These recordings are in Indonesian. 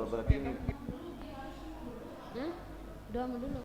berarti ini Doa dulu.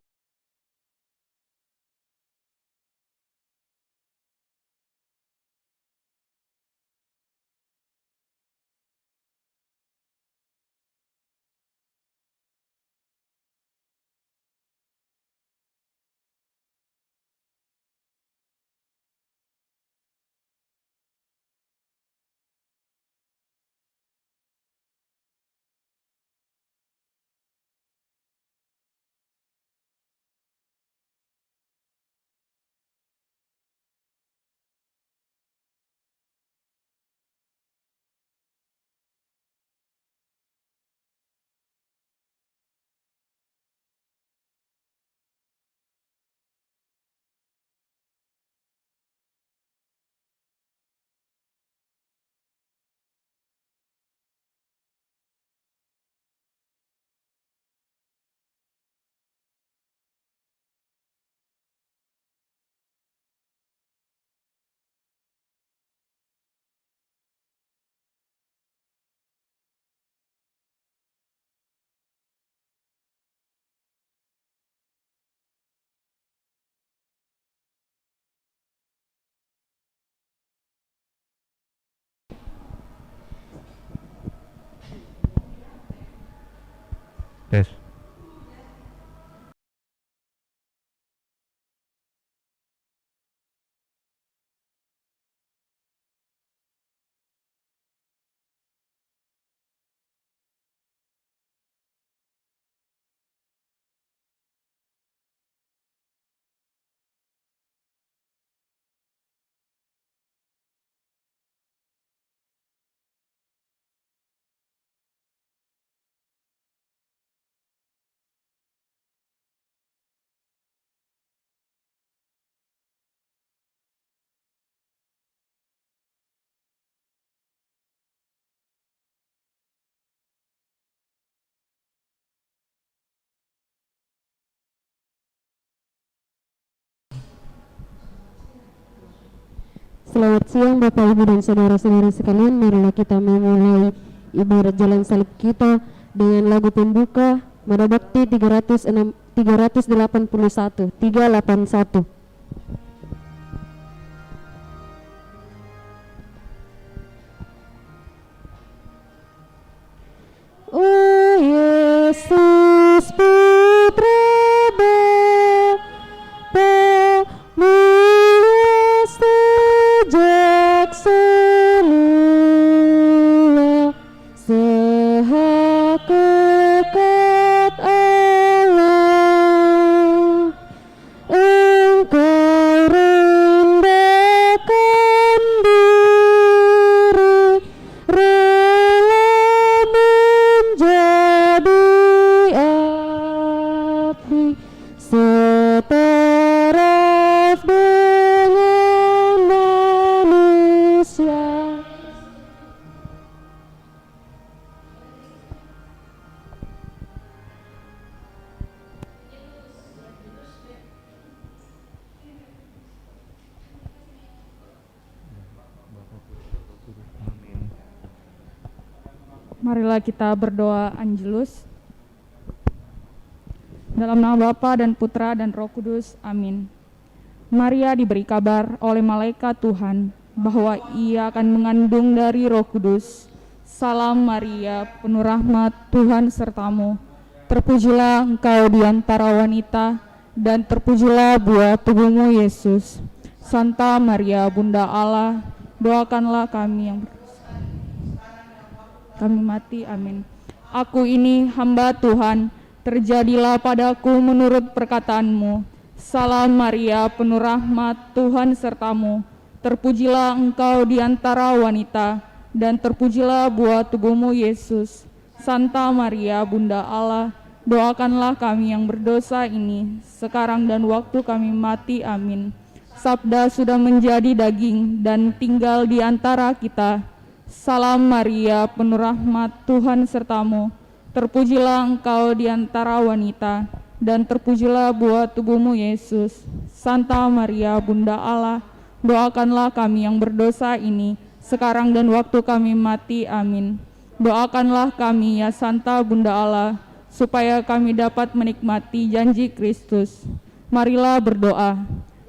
Tes. Selamat siang Bapak Ibu dan saudara-saudara sekalian. Marilah kita memulai ibadat jalan salib kita dengan lagu pembuka Mada Bakti 381. Oh Yesus Putra Bapa, mulia sejak semula, sehakikat Allah, Engkau rendahkan diri, rela menjadi abdi, setaraf dengan manusia. Marilah kita berdoa Angelus. Dalam nama Bapa dan Putra dan Roh Kudus, amin. Maria diberi kabar oleh malaikat Tuhan bahwa ia akan mengandung dari Roh Kudus. Salam Maria, penuh rahmat, Tuhan sertamu. Terpujilah engkau di antara wanita, dan terpujilah buah tubuhmu Yesus. Santa Maria, Bunda Allah, doakanlah kami yang kami mati, amin. Aku ini hamba Tuhan, terjadilah padaku menurut perkataanmu. Salam Maria, penuh rahmat, Tuhan sertamu. Terpujilah engkau di antara wanita, dan terpujilah buah tubuhmu Yesus. Santa Maria, Bunda Allah, doakanlah kami yang berdosa ini, sekarang dan waktu kami mati, amin. Sabda sudah menjadi daging dan tinggal di antara kita. Salam Maria, penuh rahmat, Tuhan sertamu. Terpujilah engkau di antara wanita, dan terpujilah buah tubuhmu Yesus. Santa Maria, Bunda Allah, doakanlah kami yang berdosa ini, sekarang dan waktu kami mati, amin. Doakanlah kami ya Santa Bunda Allah, supaya kami dapat menikmati janji Kristus. Marilah berdoa.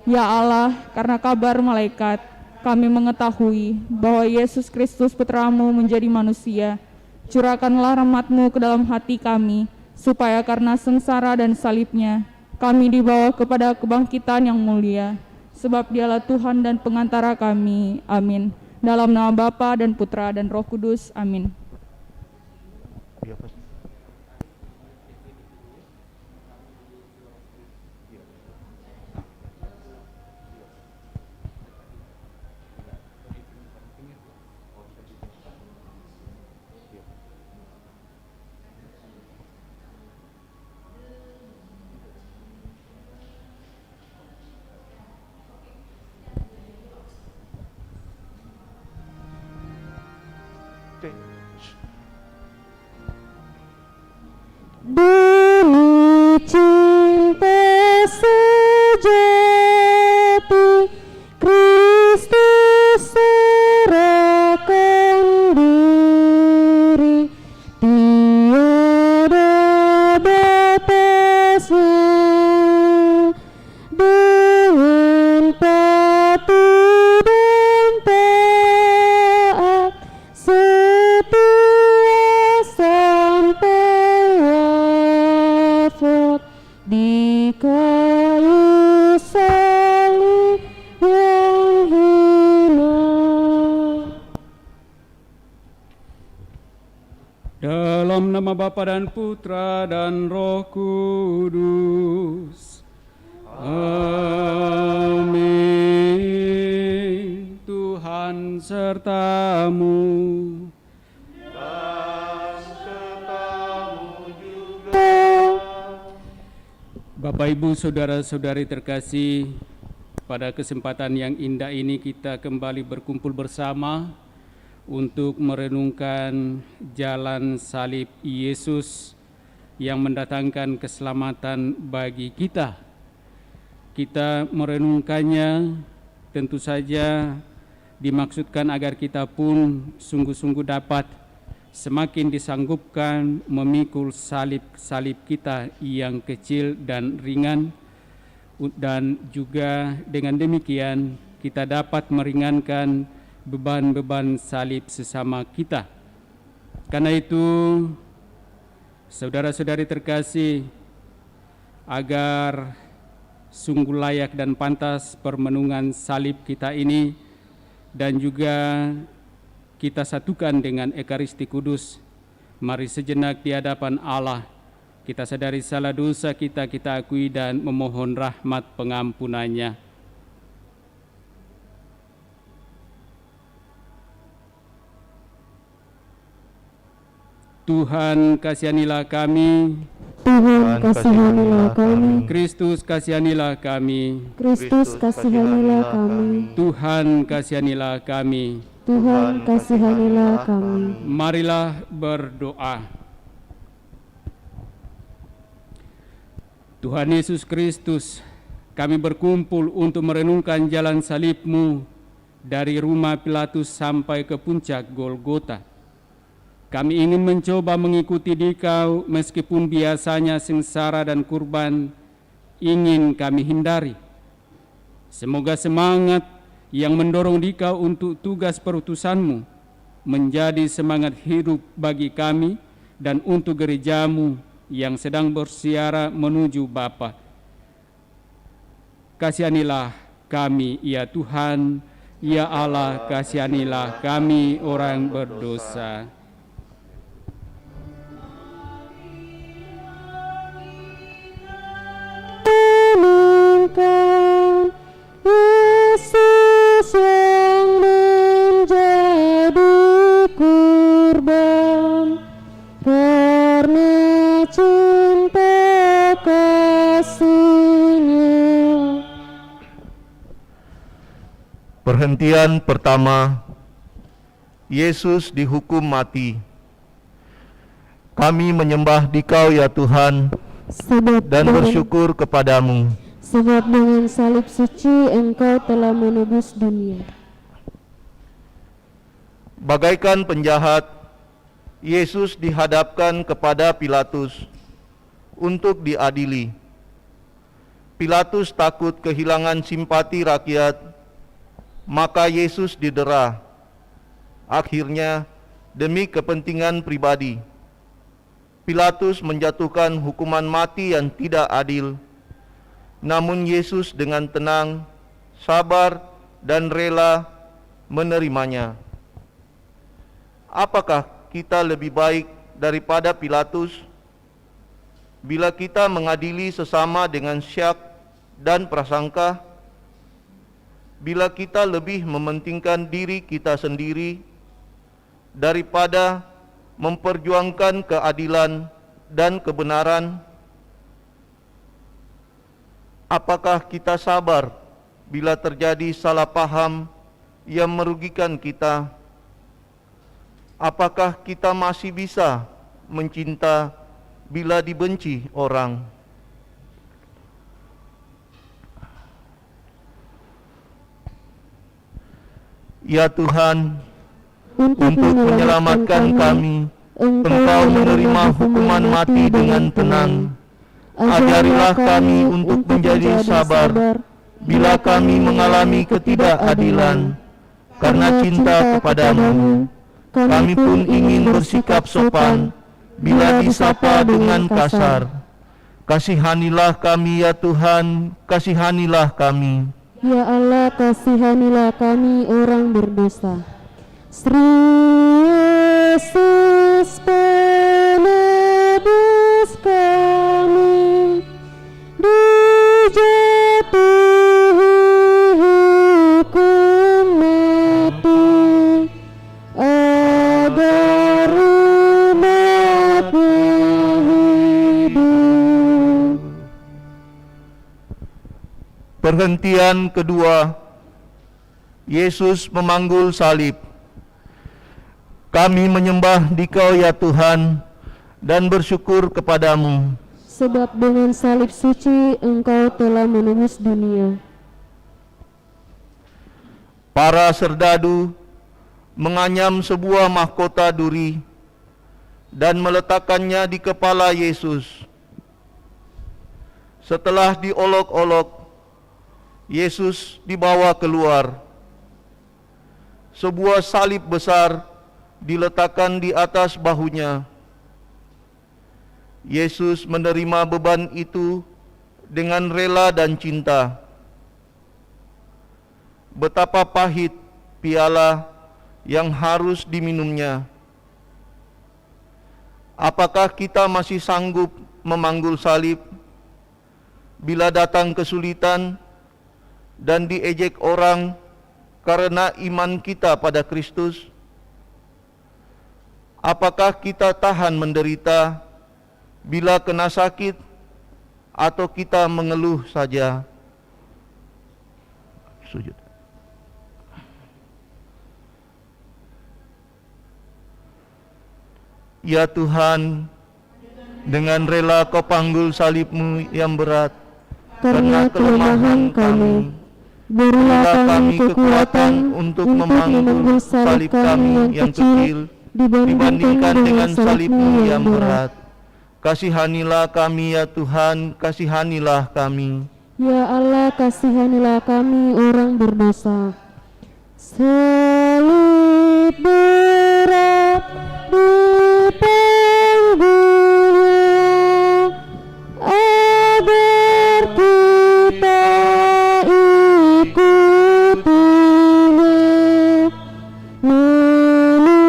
Ya Allah, karena kabar malaikat, kami mengetahui bahwa Yesus Kristus Putra-Mu menjadi manusia. Curahkanlah rahmat-Mu ke dalam hati kami, supaya karena sengsara dan salibnya, kami dibawa kepada kebangkitan yang mulia. Sebab Dialah Tuhan dan pengantara kami. Amin. Dalam nama Bapa dan Putra dan Roh Kudus. Amin. Demi cinta sejati, Kristus serahkan diri, tiada batasnya. Dengan patuh dan taat, setia sampai wafat di kayu salib yang hina. Dalam nama Bapa dan Putra dan Roh Kudus. Amin. Tuhan sertamu. Bapak, Ibu, Saudara-saudari terkasih, pada kesempatan yang indah ini kita kembali berkumpul bersama untuk merenungkan jalan salib Yesus yang mendatangkan keselamatan bagi kita. Kita merenungkannya tentu saja dimaksudkan agar kita pun sungguh-sungguh dapat semakin disanggupkan memikul salib-salib kita yang kecil dan ringan, dan juga dengan demikian kita dapat meringankan beban-beban salib sesama kita. Karena itu, saudara-saudari terkasih, agar sungguh layak dan pantas permenungan salib kita ini, dan juga kita satukan dengan Ekaristi Kudus, mari sejenak di hadapan Allah kita sadari salah dosa kita akui dan memohon rahmat pengampunannya. Tuhan, kasihanilah kami. Tuhan, kasihanilah kami. Kristus, kasihanilah kami. Kristus, kasihanilah kami. Tuhan, kasihanilah kami. Tuhan, kasihanilah kami. Marilah berdoa. Tuhan Yesus Kristus, kami berkumpul untuk merenungkan jalan salib-Mu dari rumah Pilatus sampai ke puncak Golgota. Kami ingin mencoba mengikuti Dikau meskipun biasanya sengsara dan kurban ingin kami hindari. Semoga semangat yang mendorong Dikau untuk tugas perutusan-Mu menjadi semangat hidup bagi kami dan untuk gereja-Mu yang sedang bersiara menuju Bapa. Kasihanilah kami, ya Tuhan, ya Allah, kasihanilah kami orang berdosa. Yesus yang menjadi kurban karena cinta kasih-Nya. Perhentian pertama, Yesus dihukum mati. Kami menyembah Dikau ya Tuhan dan bersyukur kepadamu. Sebab dengan salib suci Engkau telah menebus dunia. Bagaikan penjahat, Yesus dihadapkan kepada Pilatus untuk diadili. Pilatus takut kehilangan simpati rakyat, maka Yesus didera. Akhirnya, demi kepentingan pribadi, Pilatus menjatuhkan hukuman mati yang tidak adil. Namun Yesus dengan tenang, sabar, dan rela menerimanya. Apakah kita lebih baik daripada Pilatus? Bila kita mengadili sesama dengan syak dan prasangka, bila kita lebih mementingkan diri kita sendiri daripada memperjuangkan keadilan dan kebenaran, apakah kita sabar bila terjadi salah paham yang merugikan kita? Apakah kita masih bisa mencinta bila dibenci orang? Ya Tuhan, untuk menyelamatkan kami, Engkau menerima hukuman mati dengan tenang. Ajarilah kami untuk menjadi sabar bila kami mengalami ketidakadilan. Karena cinta kepadamu, kami pun ingin bersikap sopan bila disapa dengan kasar. Kasihanilah kami ya Tuhan, kasihanilah kami. Ya Allah, kasihanilah kami orang berdosa. Yesus penebus kami, dijatuhi hukum mati, agar umatnya hidup. Perhentian kedua, Yesus memanggul salib. Kami menyembah Dikau ya Tuhan dan bersyukur kepadamu, sebab dengan salib suci Engkau telah menebus dunia. Para serdadu menganyam sebuah mahkota duri dan meletakkannya di kepala Yesus. Setelah diolok-olok, Yesus dibawa keluar. Sebuah salib besar diletakkan di atas bahunya. Yesus menerima beban itu dengan rela dan cinta. Betapa pahit piala yang harus diminumnya. Apakah kita masih sanggup memanggul salib bila datang kesulitan dan diejek orang karena iman kita pada Kristus? Apakah kita tahan menderita bila kena sakit, atau kita mengeluh saja? Sujud. Ya Tuhan, dengan rela Kau panggul salib-Mu yang berat Karena kelemahan kami, berilah kami kekuatan untuk memanggul salib kami yang kecil dibandingkan dengan salib-Mu yang berat. Kasihanilah kami ya Tuhan, kasihanilah kami. Ya Allah, kasihanilah kami orang berdosa. Salib berat dipanggulnya, agar kita ikutinya. Memikul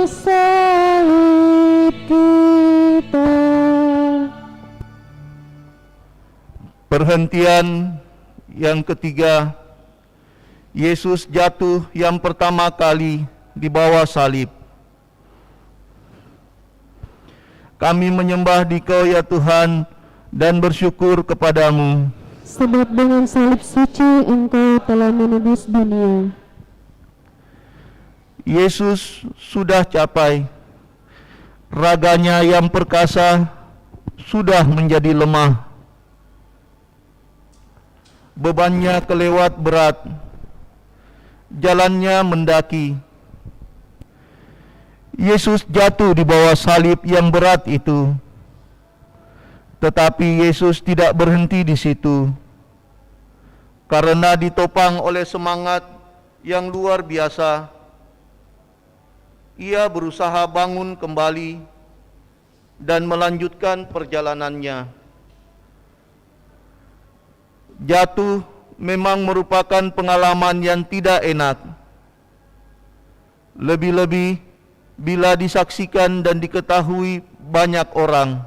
salib kita. Perhentian yang ketiga, Yesus jatuh yang pertama kali di bawah salib. Kami menyembah Dikau ya Tuhan dan bersyukur kepadamu, sebab dengan salib suci Engkau telah menebus dunia. Yesus sudah capai. Raganya yang perkasa sudah menjadi lemah. Bebannya kelewat berat. Jalannya mendaki. Yesus jatuh di bawah salib yang berat itu. Tetapi Yesus tidak berhenti di situ. Karena ditopang oleh semangat yang luar biasa, ia berusaha bangun kembali dan melanjutkan perjalanannya. Jatuh memang merupakan pengalaman yang tidak enak. Lebih-lebih bila disaksikan dan diketahui banyak orang.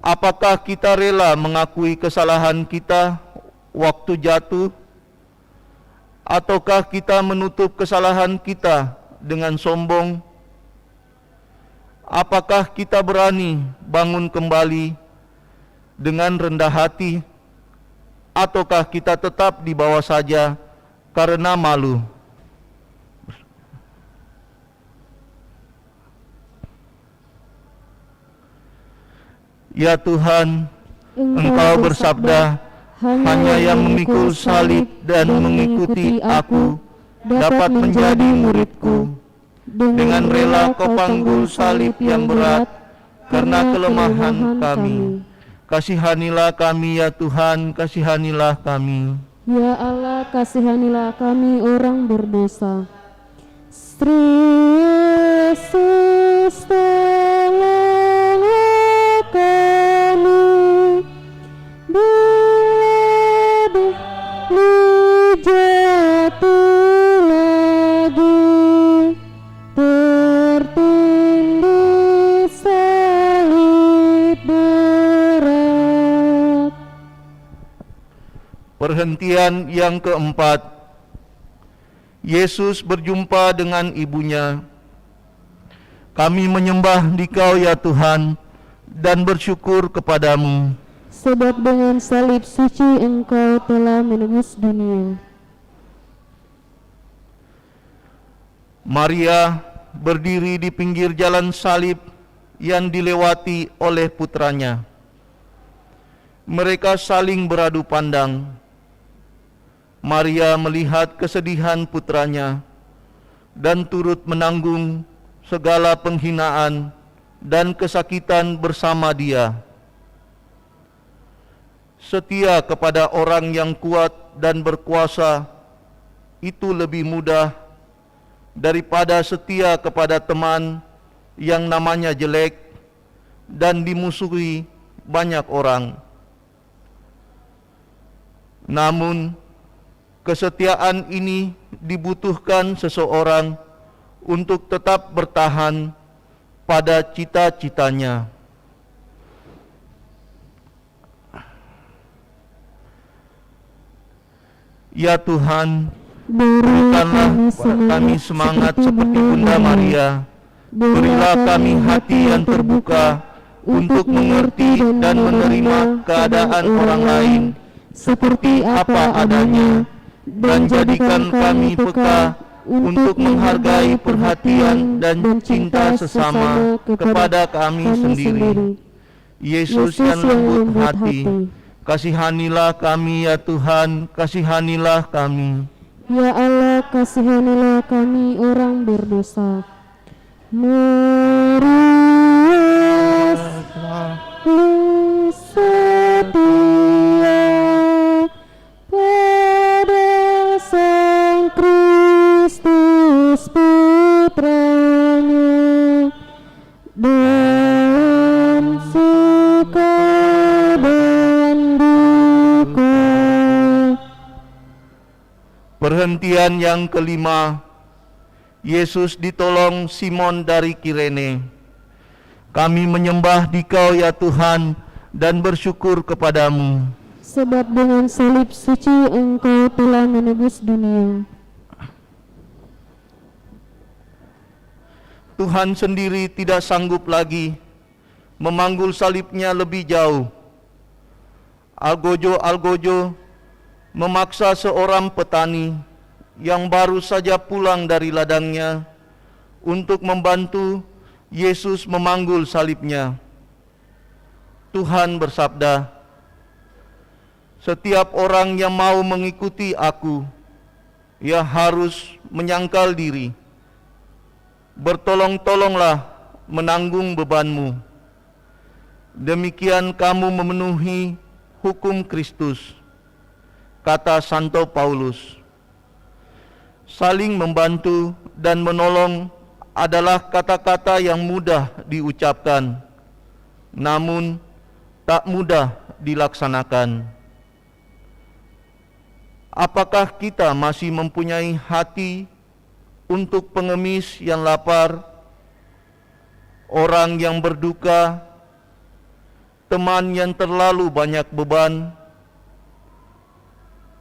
Apakah kita rela mengakui kesalahan kita waktu jatuh? Ataukah kita menutup kesalahan kita dengan sombong? Apakah kita berani bangun kembali dengan rendah hati? Ataukah kita tetap di bawah saja karena malu? Ya Tuhan, Engkau bersabda, hanya yang memikul salib dan mengikuti aku dapat menjadi muridku. Dengan rela kau panggul salib yang berat karena kelemahan kami. Kasihanilah kami ya Tuhan, kasihanilah kami. Ya Allah, kasihanilah kami orang berdosa. Yesus tolonglah kami bila jatuh lagi, tertunduk salib berat. Perhentian yang keempat, Yesus berjumpa dengan ibunya. Kami menyembah Dikau ya Tuhan dan bersyukur kepadamu. Sebab dengan salib suci Engkau telah menebus dunia. Maria berdiri di pinggir jalan salib yang dilewati oleh putranya. Mereka saling beradu pandang. Maria melihat kesedihan putranya dan turut menanggung segala penghinaan dan kesakitan bersama dia. Setia kepada orang yang kuat dan berkuasa itu lebih mudah daripada setia kepada teman yang namanya jelek dan dimusuhi banyak orang. Namun, kesetiaan ini dibutuhkan seseorang untuk tetap bertahan pada cita-citanya. Ya Tuhan, berikanlah kami semangat seperti Bunda Maria. Berilah kami hati yang terbuka untuk mengerti dan menerima keadaan orang lain seperti apa adanya, dan jadikan kami peka untuk menghargai perhatian dan cinta sesama kepada kami sendiri. Yesus yang lembut hati, kasihanilah kami ya Tuhan, kasihanilah kami. Ya Allah, kasihanilah kami orang berdosa. Maria setia pada Sang Kristus putranya, dalam suka dan duka. Perhentian yang kelima, Yesus ditolong Simon dari Kirene. Kami menyembah Dikau ya Tuhan dan bersyukur kepadamu. Sebab dengan salib suci Engkau telah menebus dunia. Tuhan sendiri tidak sanggup lagi memanggul salibnya lebih jauh. Algojo memaksa seorang petani yang baru saja pulang dari ladangnya untuk membantu Yesus memanggul salibnya. Tuhan bersabda, setiap orang yang mau mengikuti aku, ia harus menyangkal diri, bertolong-tolonglah menanggung bebanmu. Demikian kamu memenuhi hukum Kristus, kata Santo Paulus. Saling membantu dan menolong adalah kata-kata yang mudah diucapkan, namun tak mudah dilaksanakan. Apakah kita masih mempunyai hati untuk pengemis yang lapar, orang yang berduka, teman yang terlalu banyak beban,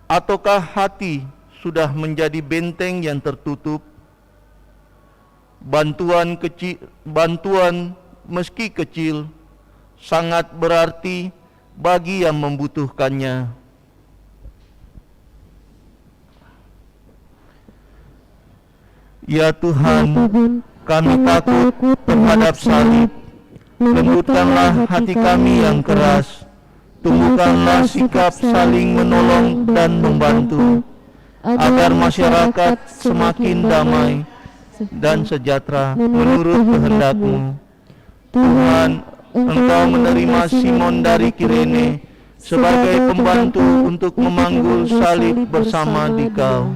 ataukah hati sudah menjadi benteng yang tertutup? Bantuan meski kecil sangat berarti bagi yang membutuhkannya. Ya Tuhan, kami takut terhadap salib. Lembutkanlah hati kami yang keras, tumbuhkanlah sikap saling menolong dan membantu, agar masyarakat semakin damai dan sejahtera menurut kehendak-Mu. Tuhan, Engkau menerima Simon dari Kirene sebagai pembantu untuk memanggul salib bersama Dikau.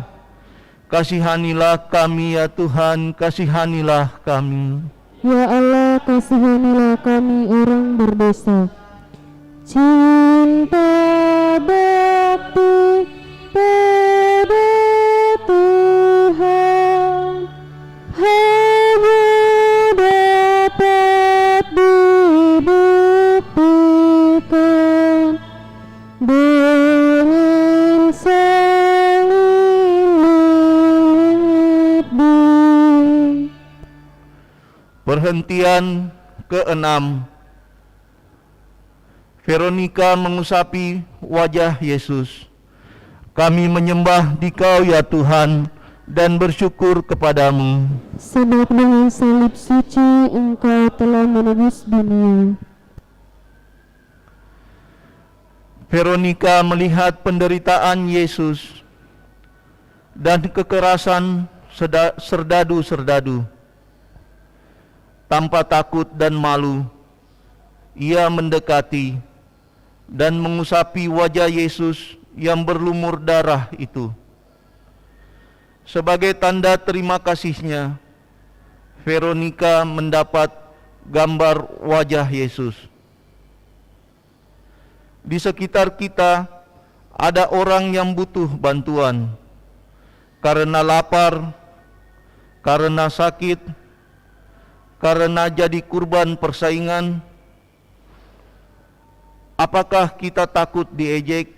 Kasihanilah kami ya Tuhan, kasihanilah kami. Ya Allah, kasihanilah kami orang berdosa. Cinta bakti pada Tuhan hanya dapat dibuktikan dengan saling mengabdi. Perhentian ke-6. Veronika mengusapi wajah Yesus. Kami menyembah Dikau ya Tuhan dan bersyukur kepadamu. Sebab dengan salib suci Engkau telah menebus dunia. Veronika melihat penderitaan Yesus dan kekerasan serdadu-serdadu. Tanpa takut dan malu, ia mendekati dan mengusapi wajah Yesus yang berlumur darah itu. Sebagai tanda terima kasihnya, Veronika mendapat gambar wajah Yesus. Di sekitar kita ada orang yang butuh bantuan karena lapar, karena sakit, karena jadi kurban persaingan. Apakah kita takut diejek,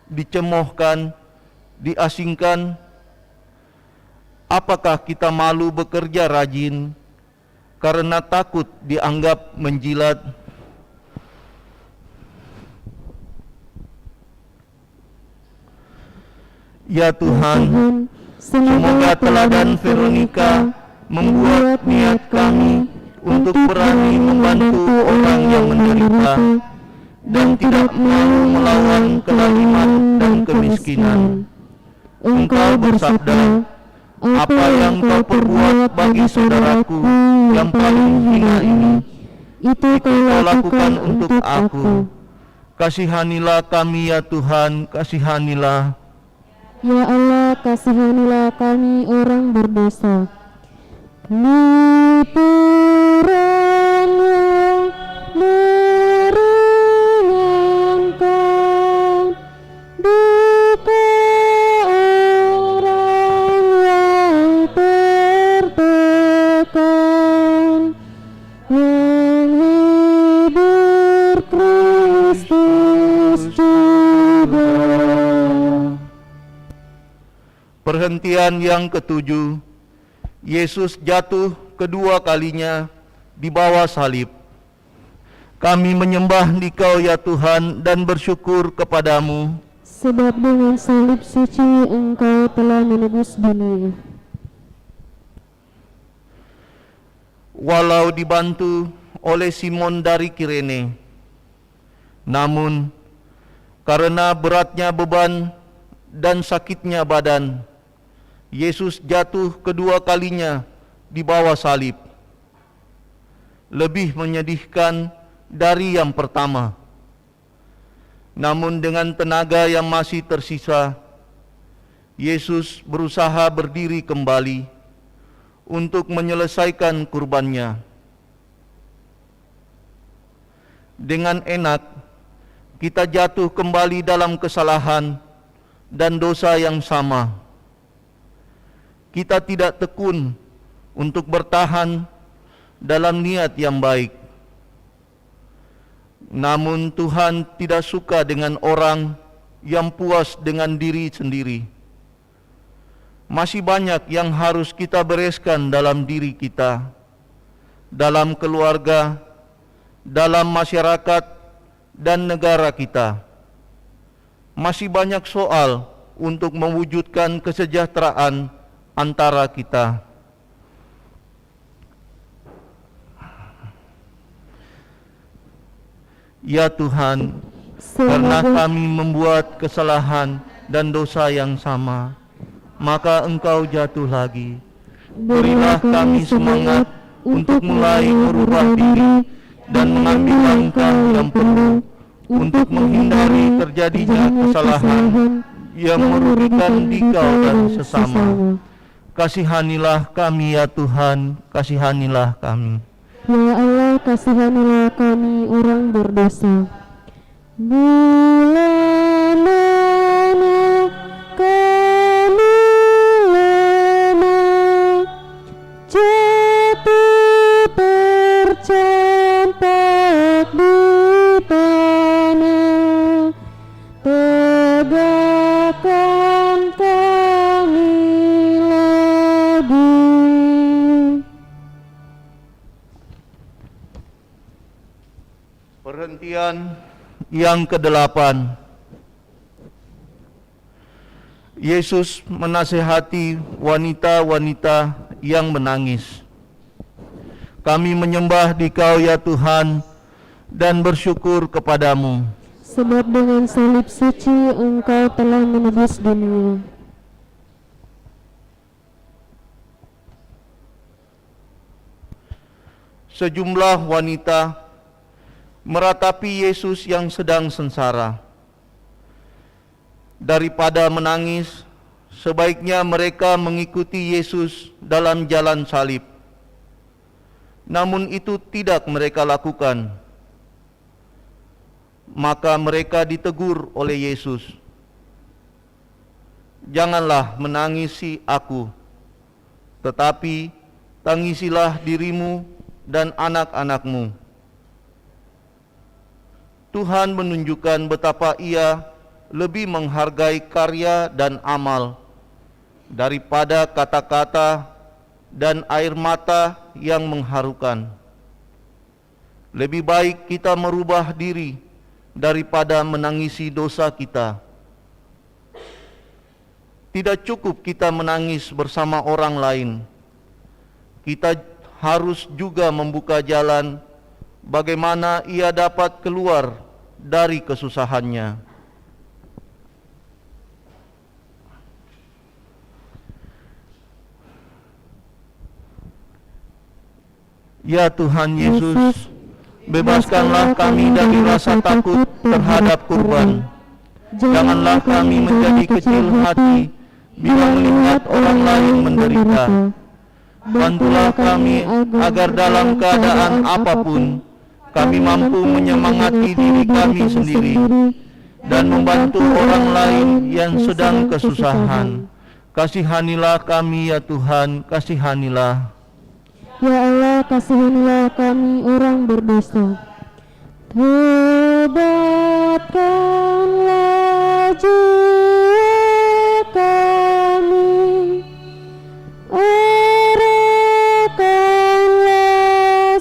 dicemoohkan, diasingkan? Apakah kita malu bekerja rajin karena takut dianggap menjilat? Ya Tuhan, semoga teladan Veronika membuat niat kami untuk berani membantu orang yang menderita dan tidak mau melawan kezaliman dan kemiskinan. Engkau bersabda, apa yang kau perbuat bagi saudaraku yang paling hina ini, itu kau lakukan untuk aku. Kasihanilah kami ya Tuhan, kasihanilah. Ya Allah, kasihanilah kami orang berdosa. Lipuran yang meringankan duka orang yang tertekan, menghibur Kristus juga. Perhentian yang ke-7. Yesus jatuh kedua kalinya di bawah salib. Kami menyembah Dikau ya Tuhan dan bersyukur kepadamu. Sebab dengan salib suci Engkau telah menebus dunia. Walau dibantu oleh Simon dari Kirene, namun karena beratnya beban dan sakitnya badan, Yesus jatuh kedua kalinya di bawah salib lebih menyedihkan dari yang pertama. Namun dengan tenaga yang masih tersisa, Yesus berusaha berdiri kembali untuk menyelesaikan kurbannya. Dengan enak, kita jatuh kembali dalam kesalahan dan dosa yang sama. Kita tidak tekun untuk bertahan dalam niat yang baik. Namun Tuhan tidak suka dengan orang yang puas dengan diri sendiri. Masih banyak yang harus kita bereskan dalam diri kita, dalam keluarga, dalam masyarakat dan negara kita. Masih banyak soal untuk mewujudkan kesejahteraan antara kita. Ya Tuhan, karena kami membuat kesalahan dan dosa yang sama, maka Engkau jatuh lagi. Berilah kami semangat untuk mulai merubah diri dan mengambil langkah yang penuh untuk menghindari terjadinya kesalahan yang merugikan Dikau dan sesama. Kasihanilah kami ya Tuhan, kasihanilah kami. Ya Allah, kasihanilah kami orang berdosa. Bulan mana kami lemah, jatuh tercampak di tanah, tegakkan kami lagi. Perhentian yang ke-8. Yesus menasihati wanita-wanita yang menangis. Kami menyembah Dikau ya Tuhan dan bersyukur kepadamu. Sebab dengan salib suci Engkau telah menebus dunia. Sejumlah wanita meratapi Yesus yang sedang sengsara. Daripada menangis, sebaiknya mereka mengikuti Yesus dalam jalan salib. Namun itu tidak mereka lakukan. Maka mereka ditegur oleh Yesus. Janganlah menangisi aku, tetapi tangisilah dirimu dan anak-anakmu. Tuhan menunjukkan betapa Ia lebih menghargai karya dan amal daripada kata-kata dan air mata yang mengharukan. Lebih baik kita merubah diri daripada menangisi dosa kita. Tidak cukup kita menangis bersama orang lain. Kita harus juga membuka jalan bagaimana ia dapat keluar dari kesusahannya. Ya Tuhan Yesus, bebaskanlah kami dari rasa takut terhadap kurban. Janganlah kami menjadi kecil hati bila melihat orang lain menderita. Bantulah kami agar dalam keadaan apapun kami mampu menyemangati diri kami sendiri dan membantu orang lain yang sedang kesusahan. Kasihanilah kami ya Tuhan, kasihanilah. Ya Allah, kasihanilah kami orang berdosa. Tobatkanlah jiwa kami, arahkanlah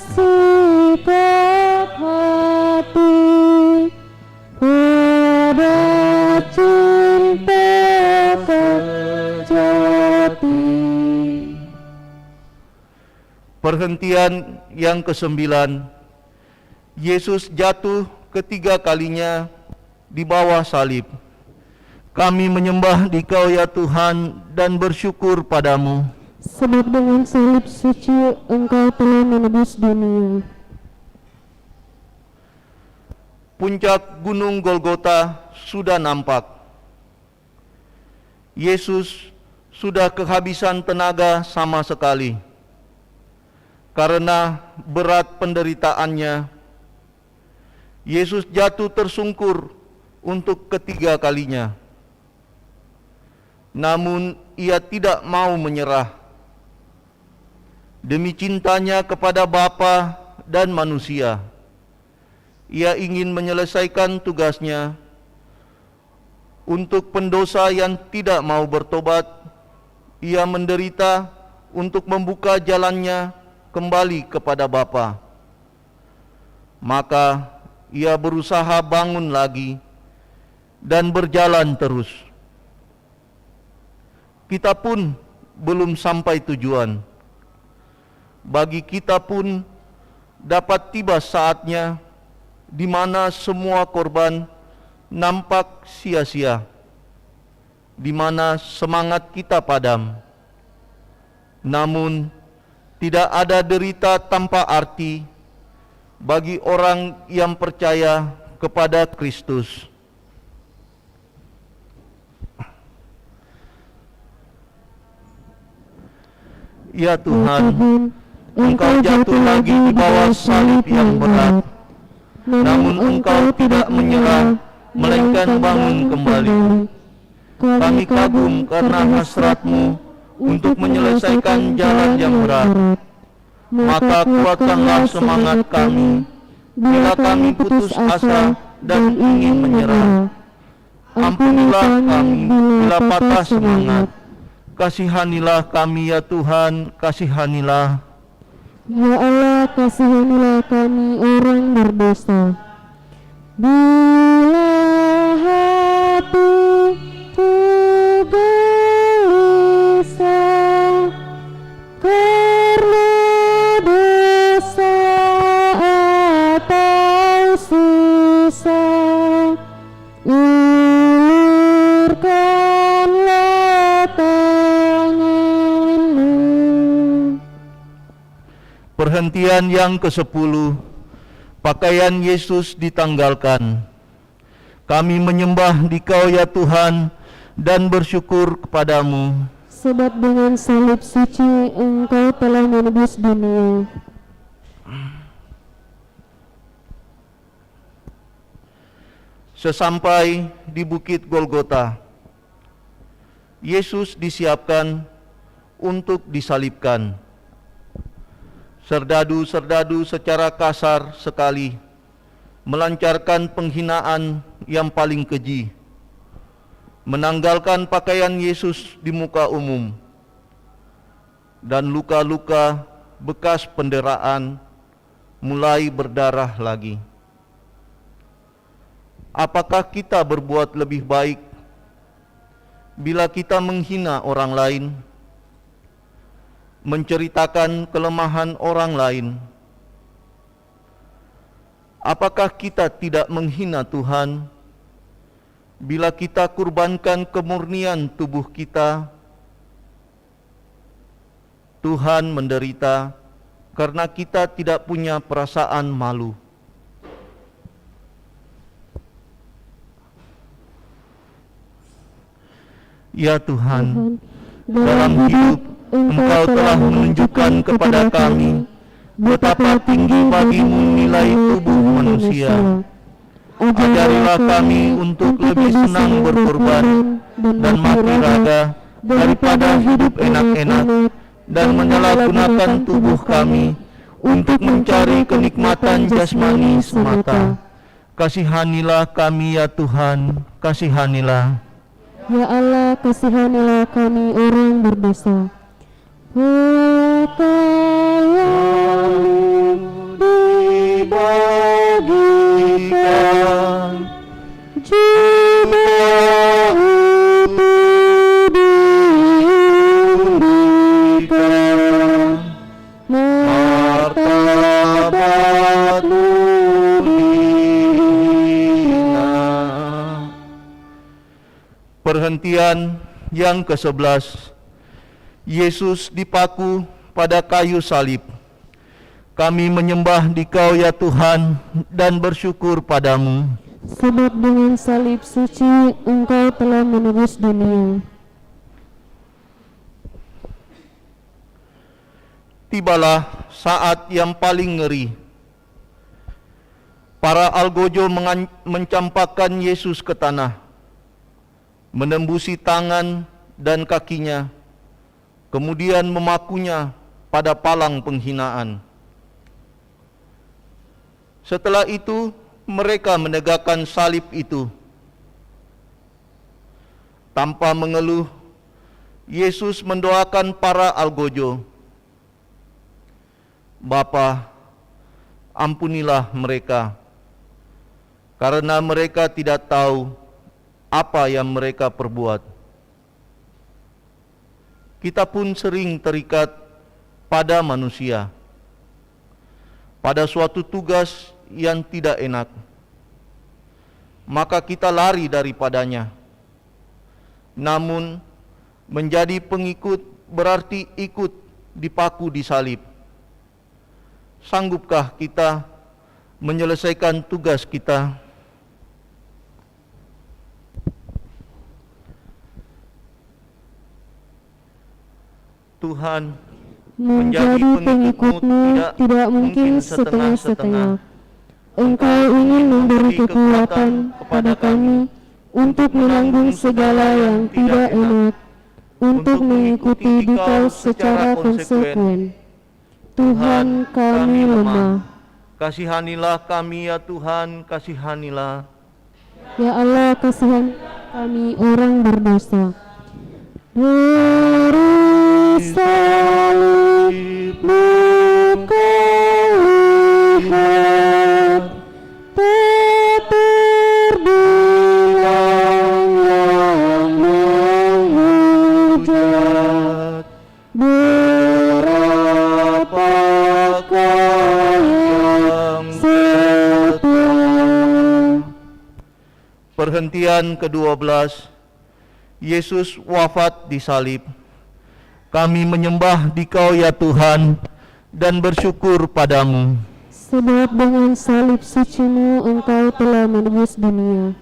sikap hati pada cinta sejati. Perhentian yang ke-9. Yesus jatuh ketiga kalinya di bawah salib. Kami menyembah Dikau ya Tuhan dan bersyukur padamu. sebab dengan salib suci Engkau telah menebus dunia. Puncak Gunung Golgota sudah nampak. Yesus sudah kehabisan tenaga sama sekali. Karena berat penderitaannya, Yesus jatuh tersungkur untuk ketiga kalinya. Namun ia tidak mau menyerah. Demi cintanya kepada Bapa dan manusia, ia ingin menyelesaikan tugasnya. Untuk pendosa yang tidak mau bertobat, ia menderita untuk membuka jalannya kembali kepada Bapa. Maka ia berusaha bangun lagi dan berjalan terus. Kita pun belum sampai tujuan. Bagi kita pun dapat tiba saatnya di mana semua korban nampak sia-sia, di mana semangat kita padam. Namun tidak ada derita tanpa arti bagi orang yang percaya kepada Kristus. Ya Tuhan, Engkau jatuh lagi di bawah salib yang berat, namun Engkau tidak menyerah, melainkan bangun kembali. Kami kagum karena hasrat-Mu untuk menyelesaikan jalan yang berat. Maka kuatkanlah semangat kami bila kami putus asa dan ingin menyerah. Ampunilah kami bila patah semangat. Kasihanilah kami ya Tuhan, kasihanilah. Ya Allah, kasihanilah kami orang berdosa. Bila hatiku gelisah karena dosa atau susah, ulurkanlah tangan-Mu. Perhentian yang ke-10, pakaian Yesus ditanggalkan. Kami menyembah Dikau ya Tuhan dan bersyukur kepadamu. Sebab dengan salib suci Engkau telah menebus dunia. Sesampai di Bukit Golgota, Yesus disiapkan untuk disalibkan. Serdadu-serdadu secara kasar sekali melancarkan penghinaan yang paling keji, menanggalkan pakaian Yesus di muka umum, dan luka-luka bekas penderaan mulai berdarah lagi. Apakah kita berbuat lebih baik bila kita menghina orang lain, menceritakan kelemahan orang lain? Apakah kita tidak menghina Tuhan bila kita kurbankan kemurnian tubuh kita? Tuhan menderita karena kita tidak punya perasaan malu. Ya Tuhan, dalam hidup Engkau telah menunjukkan kepada kami betapa tinggi bagimu nilai tubuh manusia. Ajarilah kami untuk lebih senang berkorban dan mati raga daripada hidup enak-enak dan menyalahgunakan tubuh kami untuk mencari kenikmatan jasmani semata. Kasihanilah kami ya Tuhan, kasihanilah. Ya Allah, kasihanilah kami orang berdosa. Pakaian dibagikan, jubah itu diundikan, martabatmu dihina. Perhentian yang ke-11, Yesus dipaku pada kayu salib. Kami menyembah Dikau ya Tuhan dan bersyukur padamu. Sebab dengan salib suci Engkau telah menebus dunia. Tibalah saat yang paling ngeri. Para algojo mencampakkan Yesus ke tanah, menembusi tangan dan kakinya, kemudian memakunya pada palang penghinaan. Setelah itu, mereka menegakkan salib itu. Tanpa mengeluh, Yesus mendoakan para algojo, "Bapa, ampunilah mereka, karena mereka tidak tahu apa yang mereka perbuat." Kita pun sering terikat pada manusia, pada suatu tugas yang tidak enak, maka kita lari daripadanya. Namun, menjadi pengikut berarti ikut dipaku di salib. Sanggupkah kita menyelesaikan tugas kita? Tuhan, Menjadi pengikut-Mu tidak mungkin setengah-setengah. Engkau ingin memberi kekuatan kepada kami untuk menanggung segala yang tidak enak, untuk mengikuti Dikau secara konsekuen. Tuhan, kami lemah. Kasihanilah kami ya Tuhan, kasihanilah. Ya Allah, kasihan kami orang berdosa. Dari salib-Mu Kau lihat, terbilang yang menghujat. Berapakah yang setia? Perhentian ke-12. Yesus wafat di salib. Kami menyembah Dikau ya Tuhan dan bersyukur padamu. Sebab dengan salib suci-Mu Engkau telah menebus dunia.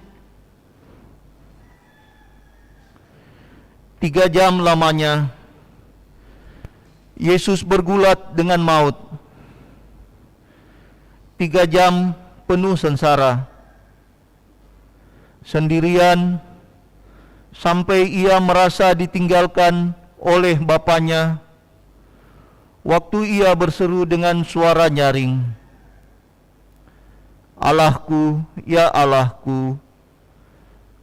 3 jam lamanya Yesus bergulat dengan maut. 3 jam penuh sengsara, sendirian, sampai ia merasa ditinggalkan oleh Bapanya. Waktu ia berseru dengan suara nyaring, "Allahku, ya Allahku,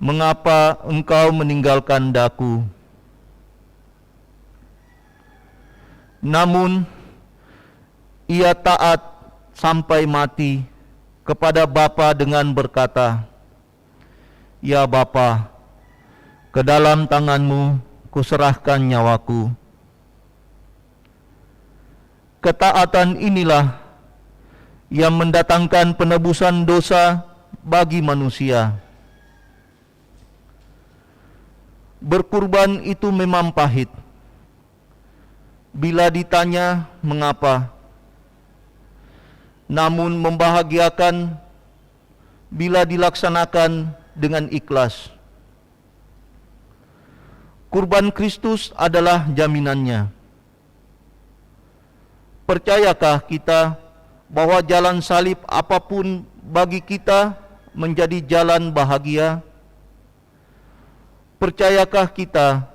mengapa Engkau meninggalkan daku?" Namun ia taat sampai mati kepada Bapa dengan berkata, "Ya Bapa, ke dalam tangan-Mu kuserahkan nyawaku." Ketaatan inilah yang mendatangkan penebusan dosa bagi manusia. Berkurban itu memang pahit. Bila ditanya mengapa, namun membahagiakan bila dilaksanakan dengan ikhlas. Kurban Kristus adalah jaminannya. Percayakah kita bahwa jalan salib apapun bagi kita menjadi jalan bahagia? Percayakah kita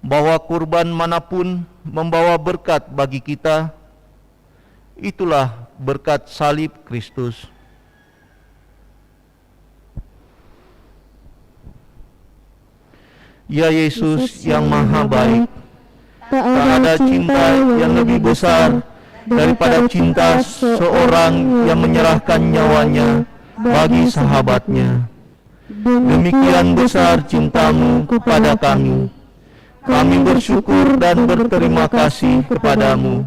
bahwa kurban manapun membawa berkat bagi kita? Itulah berkat salib Kristus. Ya Yesus yang maha baik, tak ada cinta yang lebih besar daripada cinta seorang yang menyerahkan nyawanya bagi sahabatnya. Demikian besar cinta-Mu kepada kami. Kami bersyukur dan berterima kasih kepadamu.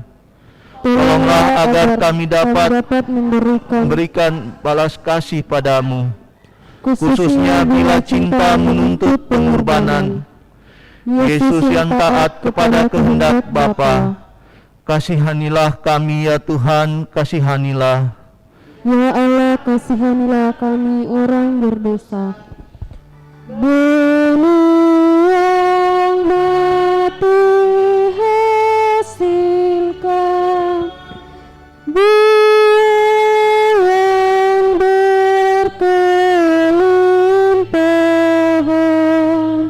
Tolonglah agar kami dapat memberikan balas kasih padamu, khususnya bila cinta menuntut pengorbanan. Yesus yang taat kepada kehendak Bapa, kasihanilah kami ya Tuhan, kasihanilah. Ya Allah, kasihanilah kami orang berdosa. Benih yang mati hasilkan buah yang berkelimpahan.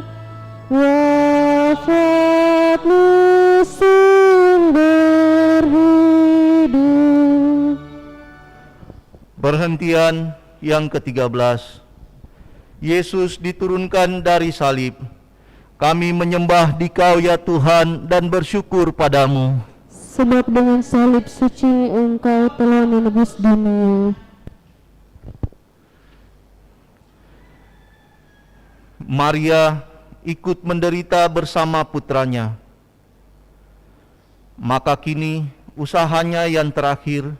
Wafatmu sumber hidup. Perhentian yang ke-13. Yesus diturunkan dari salib. Kami menyembah Dikau ya Tuhan dan bersyukur padamu. Sebab dengan salib suci Engkau telah menebus dunia. Maria ikut menderita bersama putranya. Maka kini usahanya yang terakhir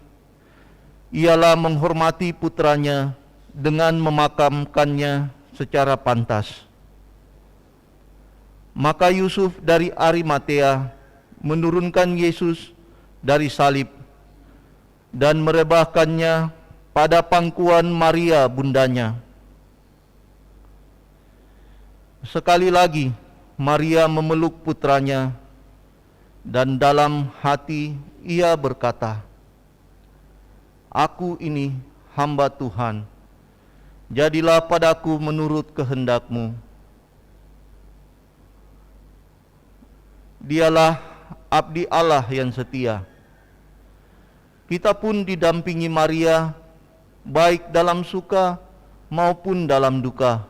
ialah menghormati putranya dengan memakamkannya secara pantas. Maka Yusuf dari Arimatea menurunkan Yesus dari salib dan merebahkannya pada pangkuan Maria bundanya. Sekali lagi Maria memeluk putranya dan dalam hati ia berkata, "Aku ini hamba Tuhan, jadilah padaku menurut kehendak-Mu." Dialah abdi Allah yang setia. Kita pun didampingi Maria, baik dalam suka maupun dalam duka,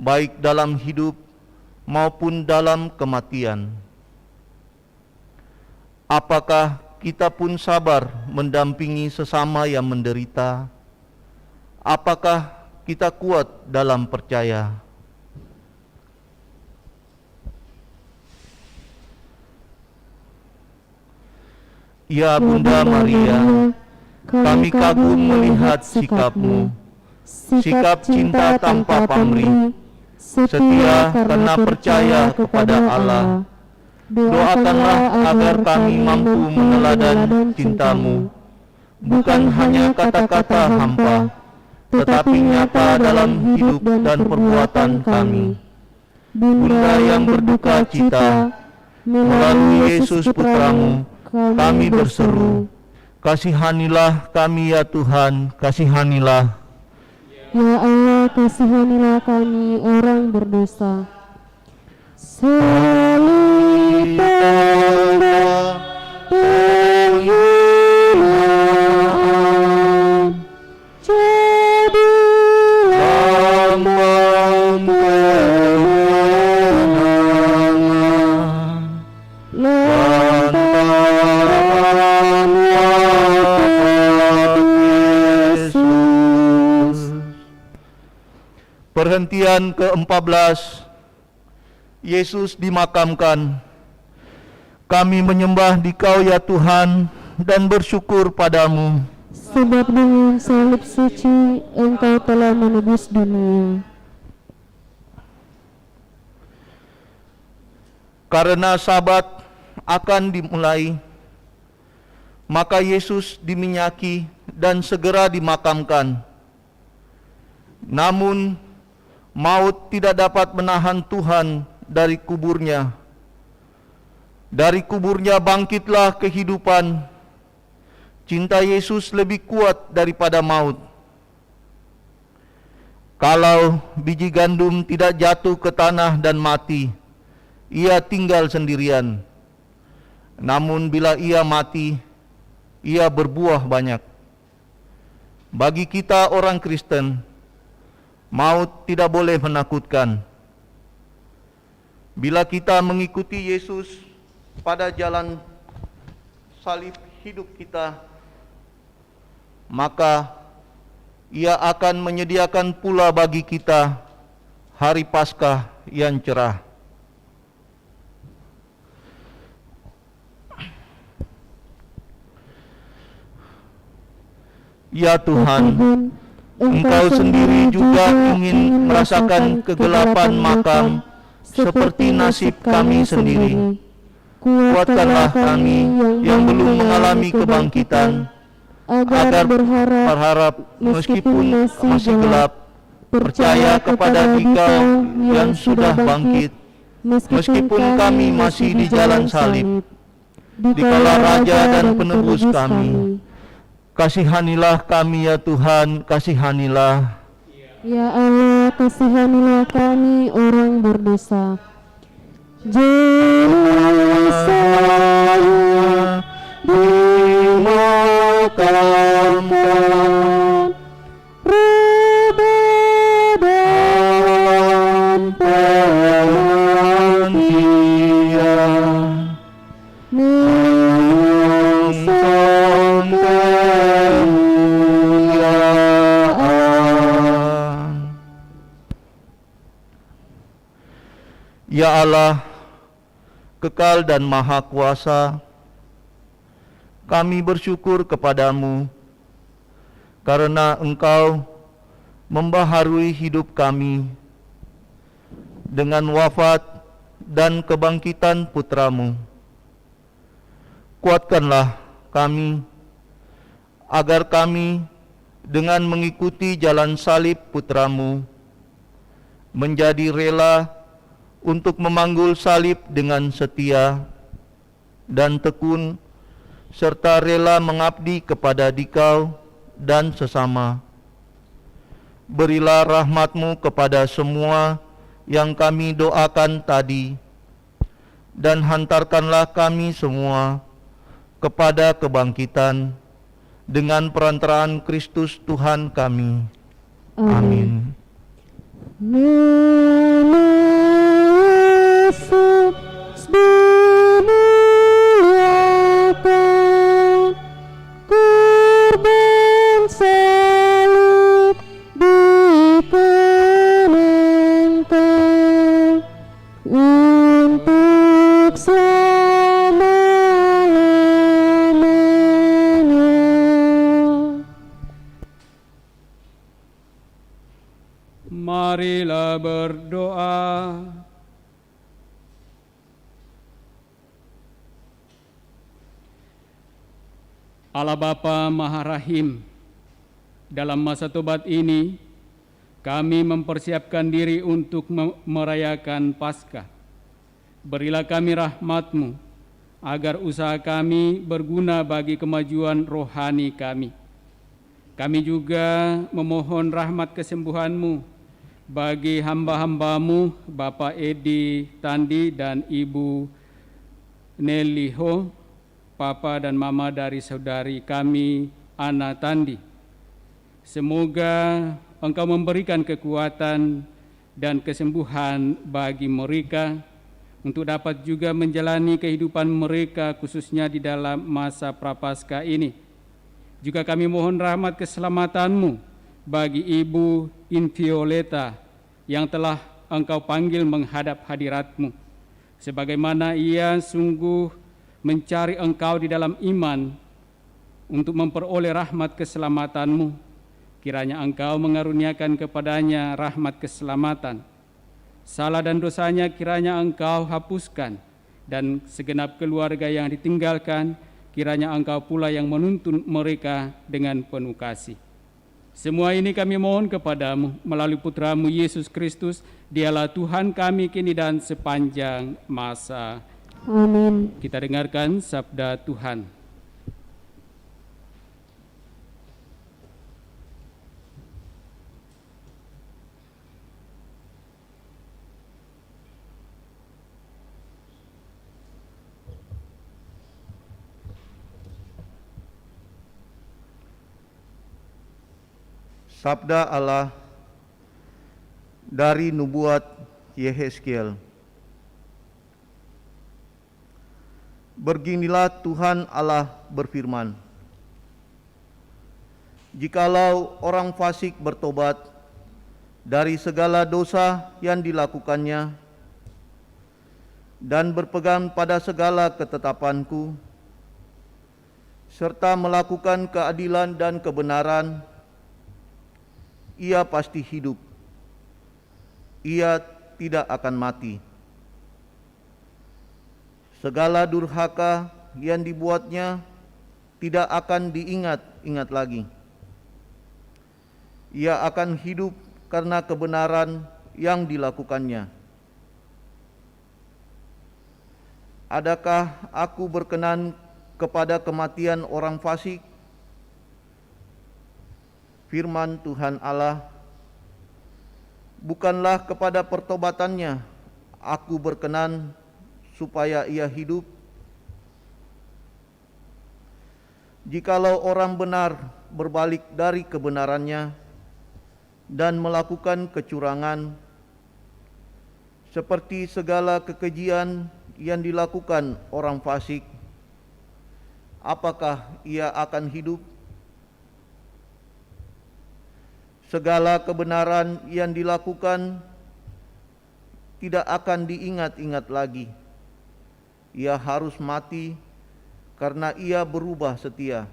baik dalam hidup maupun dalam kematian. Apakah kita pun sabar mendampingi sesama yang menderita? Apakah kita kuat dalam percaya? Ya Bunda Maria, kami kagum melihat sikap-Mu, sikap cinta tanpa pamrih, setia karena percaya kepada Allah. Doakanlah agar kami mampu meneladan cinta-Mu, bukan hanya kata-kata hampa, tetapi nyata dalam hidup dan perbuatan kami. Bunda yang berduka cita, melalui Yesus Putra-Mu, kami berseru, kasihanilah kami ya Tuhan, kasihanilah. Ya Allah, kasihanilah kami orang berdosa. Salib tanda penghinaan, jadilah Lambang kemenangan, lantaran wafat Yesus. Perhentian ke-14. Yesus dimakamkan. Kami menyembah Dikau ya Tuhan dan bersyukur padamu. Sebab dengan salib suci Engkau telah menebus dunia. Karena Sabat akan dimulai, maka Yesus diminyaki dan segera dimakamkan. Namun maut tidak dapat menahan Tuhan dari kuburnya. Dari kuburnya bangkitlah kehidupan. Cinta Yesus lebih kuat daripada maut. Kalau biji gandum tidak jatuh ke tanah dan mati, ia tinggal sendirian. Namun bila ia mati, ia berbuah banyak. Bagi kita orang Kristen, maut tidak boleh menakutkan. Bila kita mengikuti Yesus pada jalan salib hidup kita, maka Ia akan menyediakan pula bagi kita hari Paskah yang cerah. Ya Tuhan, Engkau sendiri juga ingin merasakan kegelapan makam seperti nasib kami sendiri. Kuatkanlah kami yang belum mengalami kebangkitan, agar berharap meskipun masih gelap, percaya kepada Dikau yang sudah bangkit, meskipun kami masih di jalan salib. Dikaulah Raja dan Penebus kami. Kasihanilah kami ya Tuhan, kasihanilah. Ya Allah, kasihanilah kami orang berdosa. Jangan saya dimakamkan, roda dan penantian, menyongsong kemuliaan. Ya Allah, kekal dan maha kuasa, kami bersyukur kepadamu karena Engkau membaharui hidup kami dengan wafat dan kebangkitan putramu. Kuatkanlah kami agar kami dengan mengikuti jalan salib putramu menjadi rela untuk memanggul salib dengan setia dan tekun, serta rela mengabdi kepada Dikau dan sesama. Berilah rahmat-Mu kepada semua yang kami doakan tadi, dan hantarkanlah kami semua kepada kebangkitan dengan perantaraan Kristus Tuhan kami. Amin. Yesus dimuliakan, korban salib dikenangkan untuk selama-lamanya. Marilah berdoa. Allah Bapa Maha Rahim, dalam masa tobat ini, kami mempersiapkan diri untuk merayakan Paskah. Berilah kami rahmat-Mu, agar usaha kami berguna bagi kemajuan rohani kami. Kami juga memohon rahmat kesembuhan-Mu bagi hamba-hamba-Mu, Bapak Edi Tandi dan Ibu Nelly Ho, Papa dan Mama dari saudari kami, Ana Tandi. Semoga Engkau memberikan kekuatan dan kesembuhan bagi mereka untuk dapat juga menjalani kehidupan mereka khususnya di dalam masa Prapaskah ini. Juga kami mohon rahmat keselamatan-Mu bagi Ibu Invioleta yang telah Engkau panggil menghadap hadirat-Mu. Sebagaimana ia sungguh mencari Engkau di dalam iman untuk memperoleh rahmat keselamatan-Mu, kiranya Engkau mengaruniakan kepadanya rahmat keselamatan. Salah dan dosanya kiranya Engkau hapuskan, dan segenap keluarga yang ditinggalkan, kiranya Engkau pula yang menuntun mereka dengan penuh kasih. Semua ini kami mohon kepadamu melalui Putra-Mu Yesus Kristus, Dialah Tuhan kami kini dan sepanjang masa. Amin. Kita dengarkan sabda Tuhan. Sabda Allah dari nubuat Yehezkiel. Beginilah Tuhan Allah berfirman, jikalau orang fasik bertobat dari segala dosa yang dilakukannya dan berpegang pada segala ketetapan-Ku, serta melakukan keadilan dan kebenaran, ia pasti hidup, ia tidak akan mati. Segala durhaka yang dibuatnya tidak akan diingat-ingat lagi. Ia akan hidup karena kebenaran yang dilakukannya. Adakah aku berkenan kepada kematian orang fasik? Firman Tuhan Allah, bukanlah kepada pertobatannya aku berkenan supaya ia hidup. Jikalau orang benar berbalik dari kebenarannya dan melakukan kecurangan, seperti segala kekejian yang dilakukan orang fasik, apakah ia akan hidup? Segala kebenaran yang dilakukan tidak akan diingat-ingat lagi. Ia harus mati karena ia berubah setia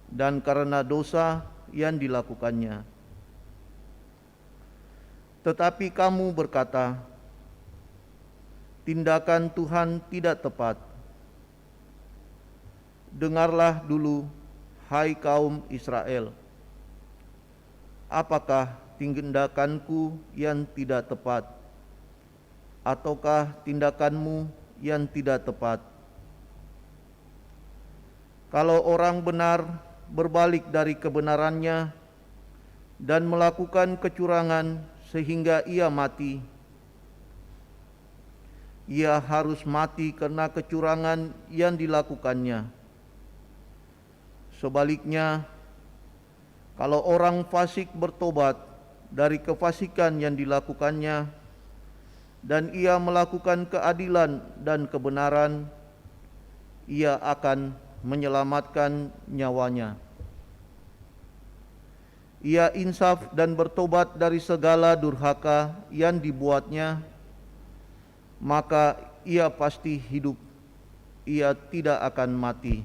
dan karena dosa yang dilakukannya. Tetapi kamu berkata, tindakan Tuhan tidak tepat. Dengarlah dulu, hai kaum Israel. Apakah tindakanku yang tidak tepat? Ataukah tindakanmu yang tidak tepat? Kalau orang benar berbalik dari kebenarannya dan melakukan kecurangan sehingga ia mati, ia harus mati karena kecurangan yang dilakukannya. Sebaliknya, kalau orang fasik bertobat dari kefasikan yang dilakukannya dan ia melakukan keadilan dan kebenaran, ia akan menyelamatkan nyawanya. Ia insaf dan bertobat dari segala durhaka yang dibuatnya, maka ia pasti hidup, ia tidak akan mati.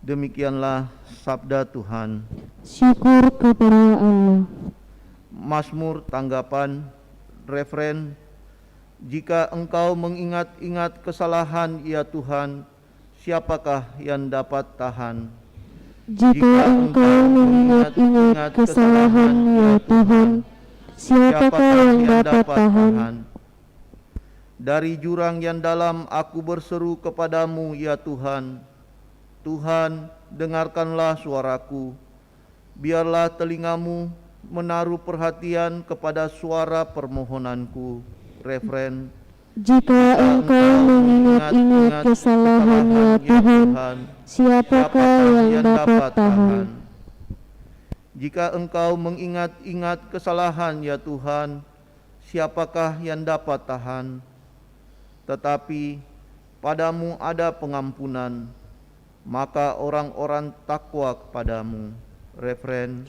Demikianlah sabda Tuhan. Syukur kepada Allah. Mazmur tanggapan, referen, jika engkau mengingat-ingat kesalahan ya Tuhan, siapakah yang dapat tahan? Jika engkau mengingat-ingat kesalahan ya Tuhan, siapakah yang dapat tahan? Dari jurang yang dalam aku berseru kepadamu ya Tuhan. Tuhan, dengarkanlah suaraku. Biarlah telingamu menaruh perhatian kepada suara permohonanku. Referen, Jika engkau mengingat-ingat kesalahan ya Tuhan, siapakah yang dapat tahan? Jika engkau mengingat-ingat kesalahan ya Tuhan, siapakah yang dapat tahan? Tetapi padamu ada pengampunan, maka orang-orang takwa kepadamu. Referen,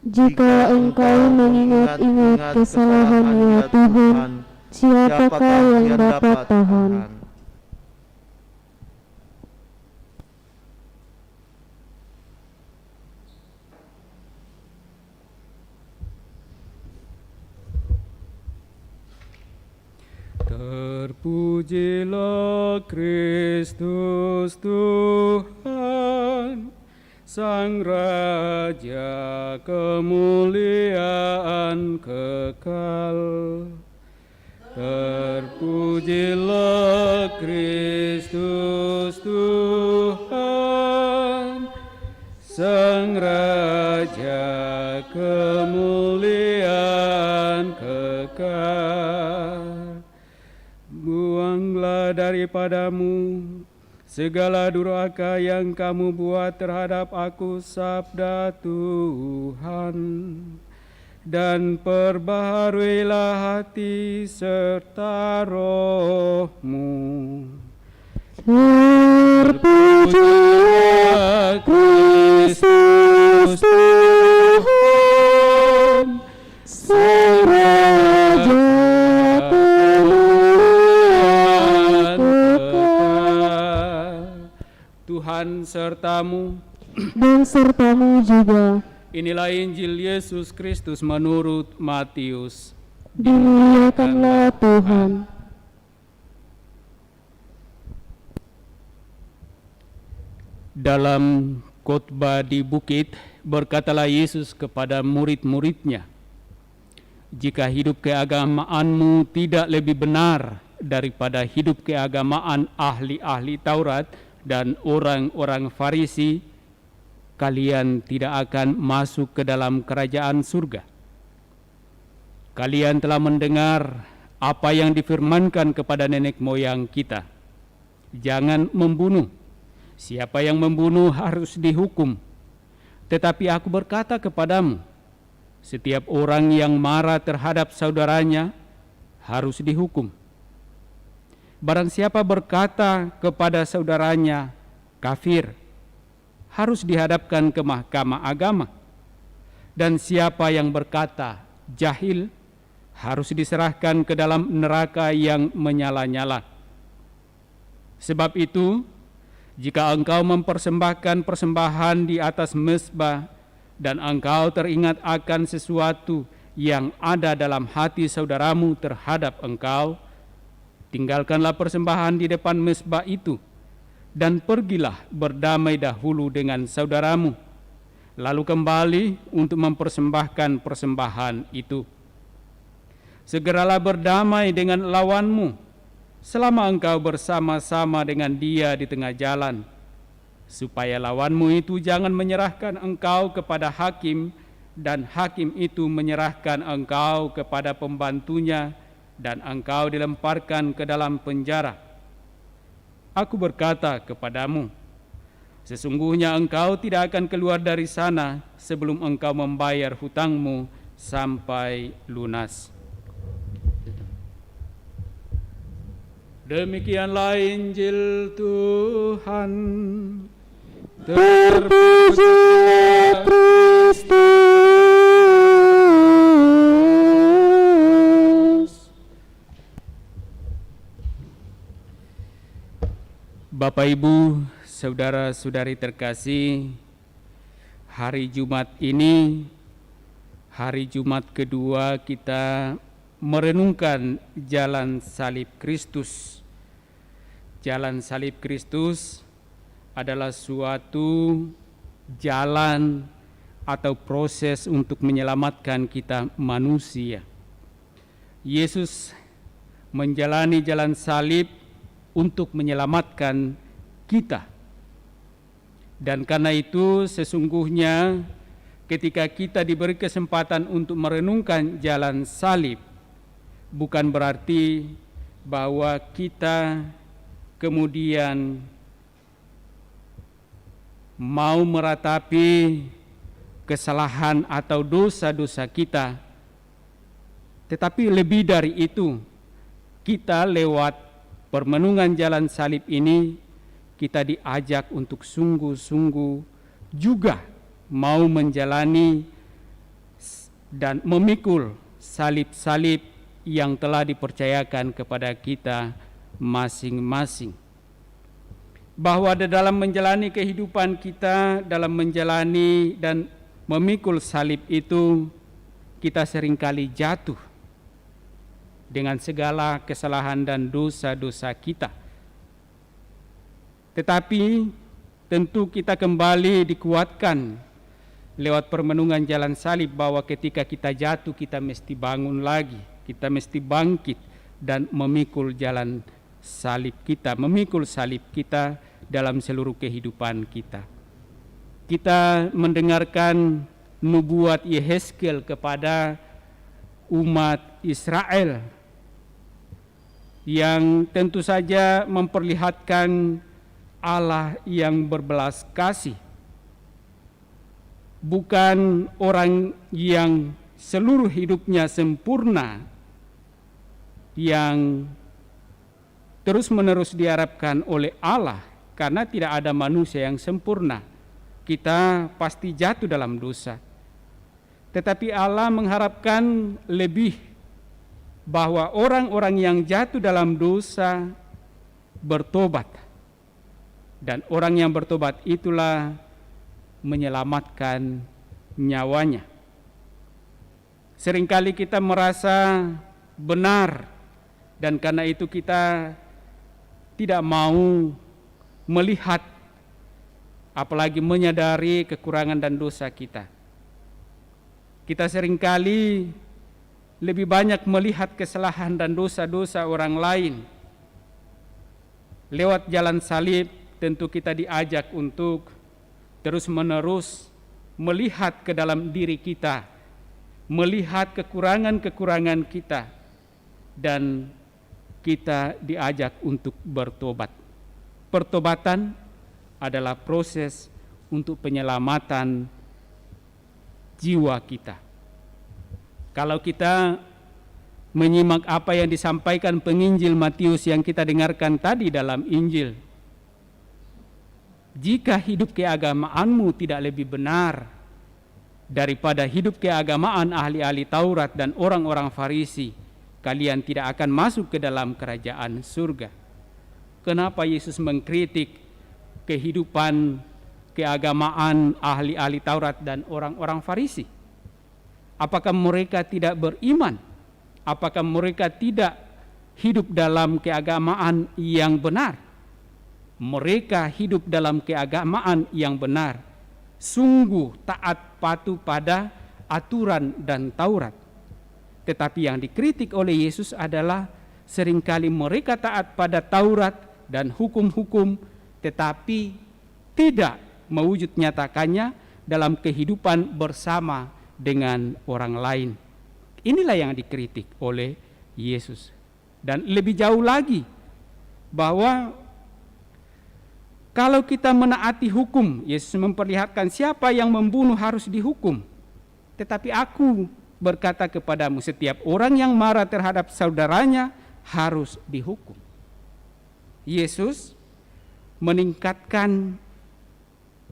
Jika engkau mengingat-ingat kesalahan ya Tuhan, siapakah yang dapat tahan? Terpujilah Kristus Tuhan, Sang Raja kemuliaan kekal. Terpujilah Kristus Tuhan, Sang Raja kemuliaan kekal. Buanglah daripadamu segala durhaka yang kamu buat terhadap aku, sabda Tuhan. Dan perbaharuilah hati serta rohmu. Terpujilah Kristus Tuhan, Sang Raja kemuliaan kekal. Tuhan sertamu. Dan sertamu juga. Inilah Injil Yesus Kristus menurut Matius. Dimuliakanlah Tuhan. Dalam khotbah di bukit, berkatalah Yesus kepada murid-muridnya, "Jika hidup keagamaanmu tidak lebih benar daripada hidup keagamaan ahli-ahli Taurat dan orang-orang Farisi, kalian tidak akan masuk ke dalam kerajaan surga. Kalian telah mendengar apa yang difirmankan kepada nenek moyang kita, jangan membunuh. Siapa yang membunuh harus dihukum. Tetapi aku berkata kepadamu, setiap orang yang marah terhadap saudaranya harus dihukum. Barang siapa berkata kepada saudaranya kafir, harus dihadapkan ke mahkamah agama. Dan siapa yang berkata jahil, harus diserahkan ke dalam neraka yang menyala-nyala. Sebab itu, jika engkau mempersembahkan persembahan di atas mezbah dan engkau teringat akan sesuatu yang ada dalam hati saudaramu terhadap engkau, tinggalkanlah persembahan di depan mezbah itu dan pergilah berdamai dahulu dengan saudaramu, lalu kembali untuk mempersembahkan persembahan itu. Segeralah berdamai dengan lawanmu selama engkau bersama-sama dengan dia di tengah jalan, supaya lawanmu itu jangan menyerahkan engkau kepada hakim, dan hakim itu menyerahkan engkau kepada pembantunya, dan engkau dilemparkan ke dalam penjara. Aku berkata kepadamu, sesungguhnya engkau tidak akan keluar dari sana sebelum engkau membayar hutangmu sampai lunas." Demikianlah Injil Tuhan. Terpujilah Kristus. Bapak, Ibu, saudara-saudari terkasih, hari Jumat ini, hari Jumat kedua kita merenungkan jalan salib Kristus. Jalan salib Kristus adalah suatu jalan atau proses untuk menyelamatkan kita manusia. Yesus menjalani jalan salib untuk menyelamatkan kita. Dan karena itu sesungguhnya ketika kita diberi kesempatan untuk merenungkan jalan salib, bukan berarti bahwa kita kemudian mau meratapi kesalahan atau dosa-dosa kita, tetapi lebih dari itu, kita lewat permenungan jalan salib ini, kita diajak untuk sungguh-sungguh juga mau menjalani dan memikul salib-salib yang telah dipercayakan kepada kita masing-masing. Bahwa dalam menjalani kehidupan kita, dalam menjalani dan memikul salib itu, kita seringkali jatuh dengan segala kesalahan dan dosa-dosa kita. Tetapi tentu kita kembali dikuatkan lewat permenungan jalan salib bahwa ketika kita jatuh kita mesti bangun lagi, kita mesti bangkit dan memikul jalan salib kita, memikul salib kita dalam seluruh kehidupan kita. Kita mendengarkan nubuat Yehezkiel kepada umat Israel yang tentu saja memperlihatkan Allah yang berbelas kasih, bukan orang yang seluruh hidupnya sempurna, yang terus-menerus diharapkan oleh Allah, karena tidak ada manusia yang sempurna. Kita pasti jatuh dalam dosa. Tetapi Allah mengharapkan lebih, bahwa orang-orang yang jatuh dalam dosa bertobat. Dan orang yang bertobat itulah menyelamatkan nyawanya. Seringkali kita merasa benar, dan karena itu kita tidak mau melihat apalagi menyadari kekurangan dan dosa kita. Kita seringkali lebih banyak melihat kesalahan dan dosa-dosa orang lain. Lewat jalan salib tentu kita diajak untuk terus-menerus melihat ke dalam diri kita, melihat kekurangan-kekurangan kita, dan kita diajak untuk bertobat. Pertobatan adalah proses untuk penyelamatan jiwa kita. Kalau kita menyimak apa yang disampaikan penginjil Matius yang kita dengarkan tadi dalam Injil, jika hidup keagamaanmu tidak lebih benar daripada hidup keagamaan ahli-ahli Taurat dan orang-orang Farisi, kalian tidak akan masuk ke dalam kerajaan surga. Kenapa Yesus mengkritik kehidupan keagamaan ahli-ahli Taurat dan orang-orang Farisi? Apakah mereka tidak beriman? Apakah mereka tidak hidup dalam keagamaan yang benar? Mereka hidup dalam keagamaan yang benar, sungguh taat patuh pada aturan dan Taurat. Tetapi yang dikritik oleh Yesus adalah seringkali mereka taat pada Taurat dan hukum-hukum, tetapi tidak mewujud nyatakannya dalam kehidupan bersama dengan orang lain. Inilah yang dikritik oleh Yesus. Dan lebih jauh lagi, bahwa kalau kita menaati hukum, Yesus memperlihatkan siapa yang membunuh harus dihukum. Tetapi aku berkata kepadamu, setiap orang yang marah terhadap saudaranya harus dihukum. Yesus meningkatkan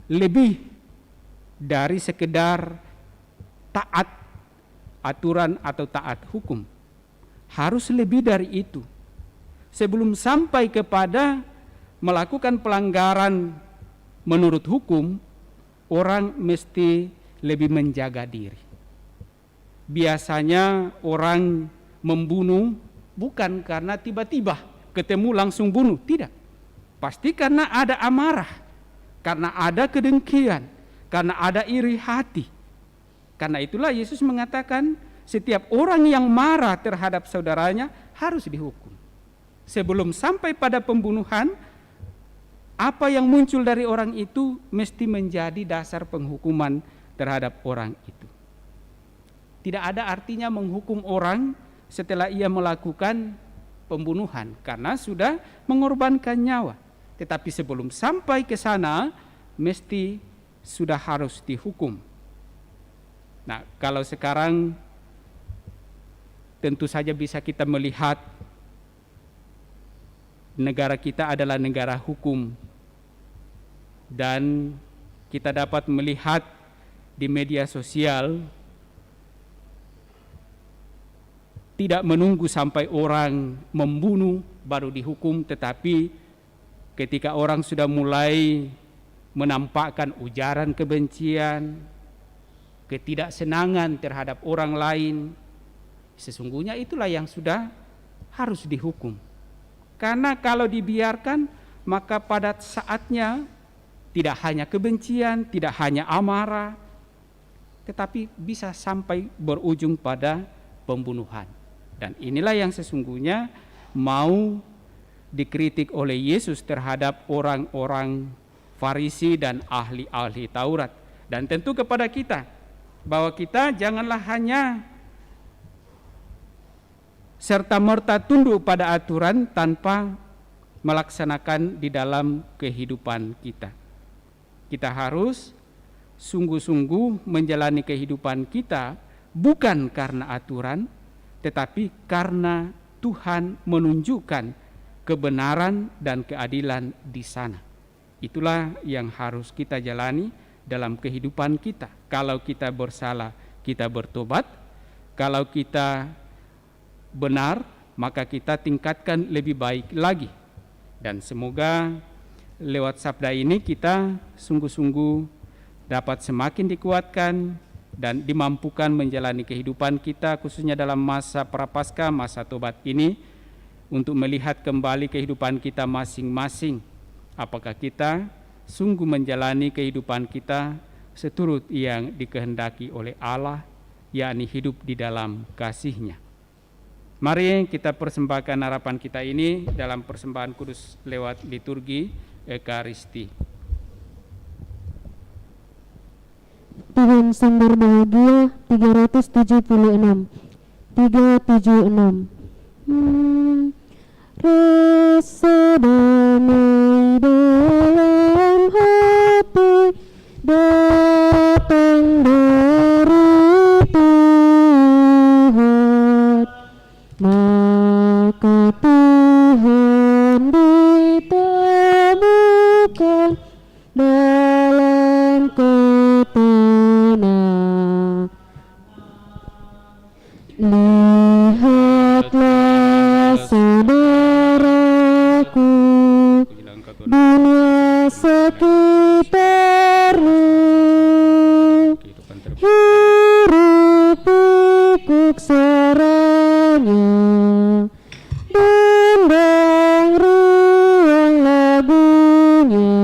lebih dari sekedar taat aturan atau taat hukum. Harus lebih dari itu. Sebelum sampai kepada melakukan pelanggaran menurut hukum, orang mesti lebih menjaga diri. Biasanya orang membunuh bukan karena tiba-tiba ketemu langsung bunuh, tidak. Pasti karena ada amarah, karena ada kedengkian, karena ada iri hati. Karena itulah Yesus mengatakan setiap orang yang marah terhadap saudaranya harus dihukum. Sebelum sampai pada pembunuhan, apa yang muncul dari orang itu mesti menjadi dasar penghukuman terhadap orang itu. Tidak ada artinya menghukum orang setelah ia melakukan pembunuhan karena sudah mengorbankan nyawa. Tetapi sebelum sampai ke sana mesti sudah harus dihukum. Nah, kalau sekarang tentu saja bisa kita melihat negara kita adalah negara hukum, dan kita dapat melihat di media sosial tidak menunggu sampai orang membunuh baru dihukum, tetapi ketika orang sudah mulai menampakkan ujaran kebencian, ketidaksenangan terhadap orang lain, sesungguhnya itulah yang sudah harus dihukum. Karena kalau dibiarkan, maka pada saatnya tidak hanya kebencian, tidak hanya amarah, tetapi bisa sampai berujung pada pembunuhan. Dan inilah yang sesungguhnya mau dikritik oleh Yesus terhadap orang-orang Farisi dan ahli-ahli Taurat. Dan tentu kepada kita, bahwa kita janganlah hanya serta-merta tunduk pada aturan tanpa melaksanakan di dalam kehidupan kita. Kita harus sungguh-sungguh menjalani kehidupan kita bukan karena aturan, tetapi karena Tuhan menunjukkan kebenaran dan keadilan di sana. Itulah yang harus kita jalani dalam kehidupan kita. Kalau kita bersalah, kita bertobat. Kalau kita benar, maka kita tingkatkan lebih baik lagi. Dan semoga lewat sabda ini kita sungguh-sungguh dapat semakin dikuatkan dan dimampukan menjalani kehidupan kita, khususnya dalam masa prapaskah, masa tobat ini, untuk melihat kembali kehidupan kita masing-masing. Apakah kita sungguh menjalani kehidupan kita seturut yang dikehendaki oleh Allah, yakni hidup di dalam kasih-Nya. Mari kita persembahkan harapan kita ini dalam persembahan kudus lewat liturgi Ekaristi. Tuhan sumber bahagia 376. Rasa damai dalam hati datang dari Tuhan, maka Tuhan ditemukan dalam ketenangan. Lihatlah saudaraku, dunia sekitarmu hiruk pikuk suaranya, dendang riang lagunya,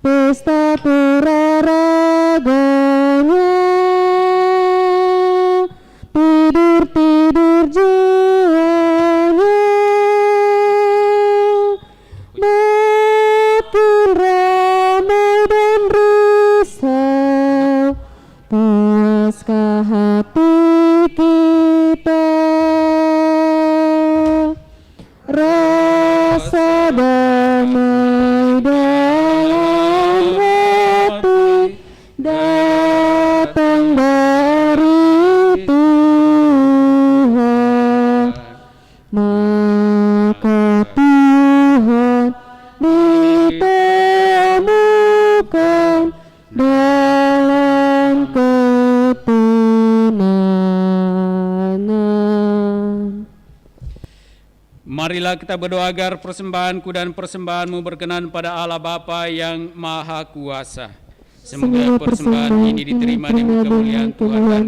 pesta peraraganya, tidur jiwanya, makin ramai dan risau, puaskah hati kita, rasa damai dalam hati datang dari Tuhan, maka Tuhan ditemukan dalam ketenangan. Marilah kita berdoa agar persembahanku dan persembahanmu berkenan pada Allah Bapa yang Maha Kuasa. Semoga persembahan ini diterima demi kemuliaan Tuhan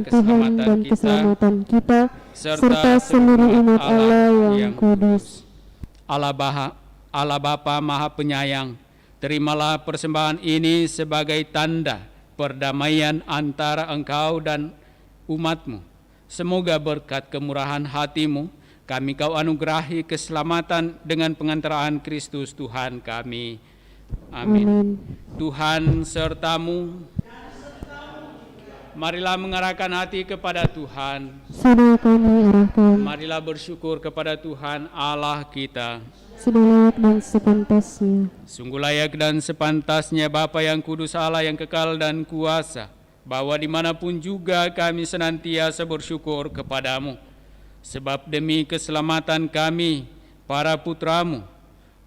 dan keselamatan kita, serta seluruh umat Allah yang kudus. Allah Bapa Maha Penyayang, terimalah persembahan ini sebagai tanda perdamaian antara Engkau dan umat-Mu. Semoga berkat kemurahan hati-Mu, kami Kau anugerahi keselamatan dengan pengantaraan Kristus Tuhan kami. Amin. Tuhan sertamu. Marilah mengarahkan hati kepada Tuhan. Sudah kami arahkan. Marilah bersyukur kepada Tuhan Allah kita. Sudah layak dan sepantasnya. Sungguh layak dan sepantasnya Bapa yang kudus, Allah yang kekal dan kuasa, bahwa dimanapun juga kami senantiasa bersyukur kepadamu. Sebab demi keselamatan kami, para putramu,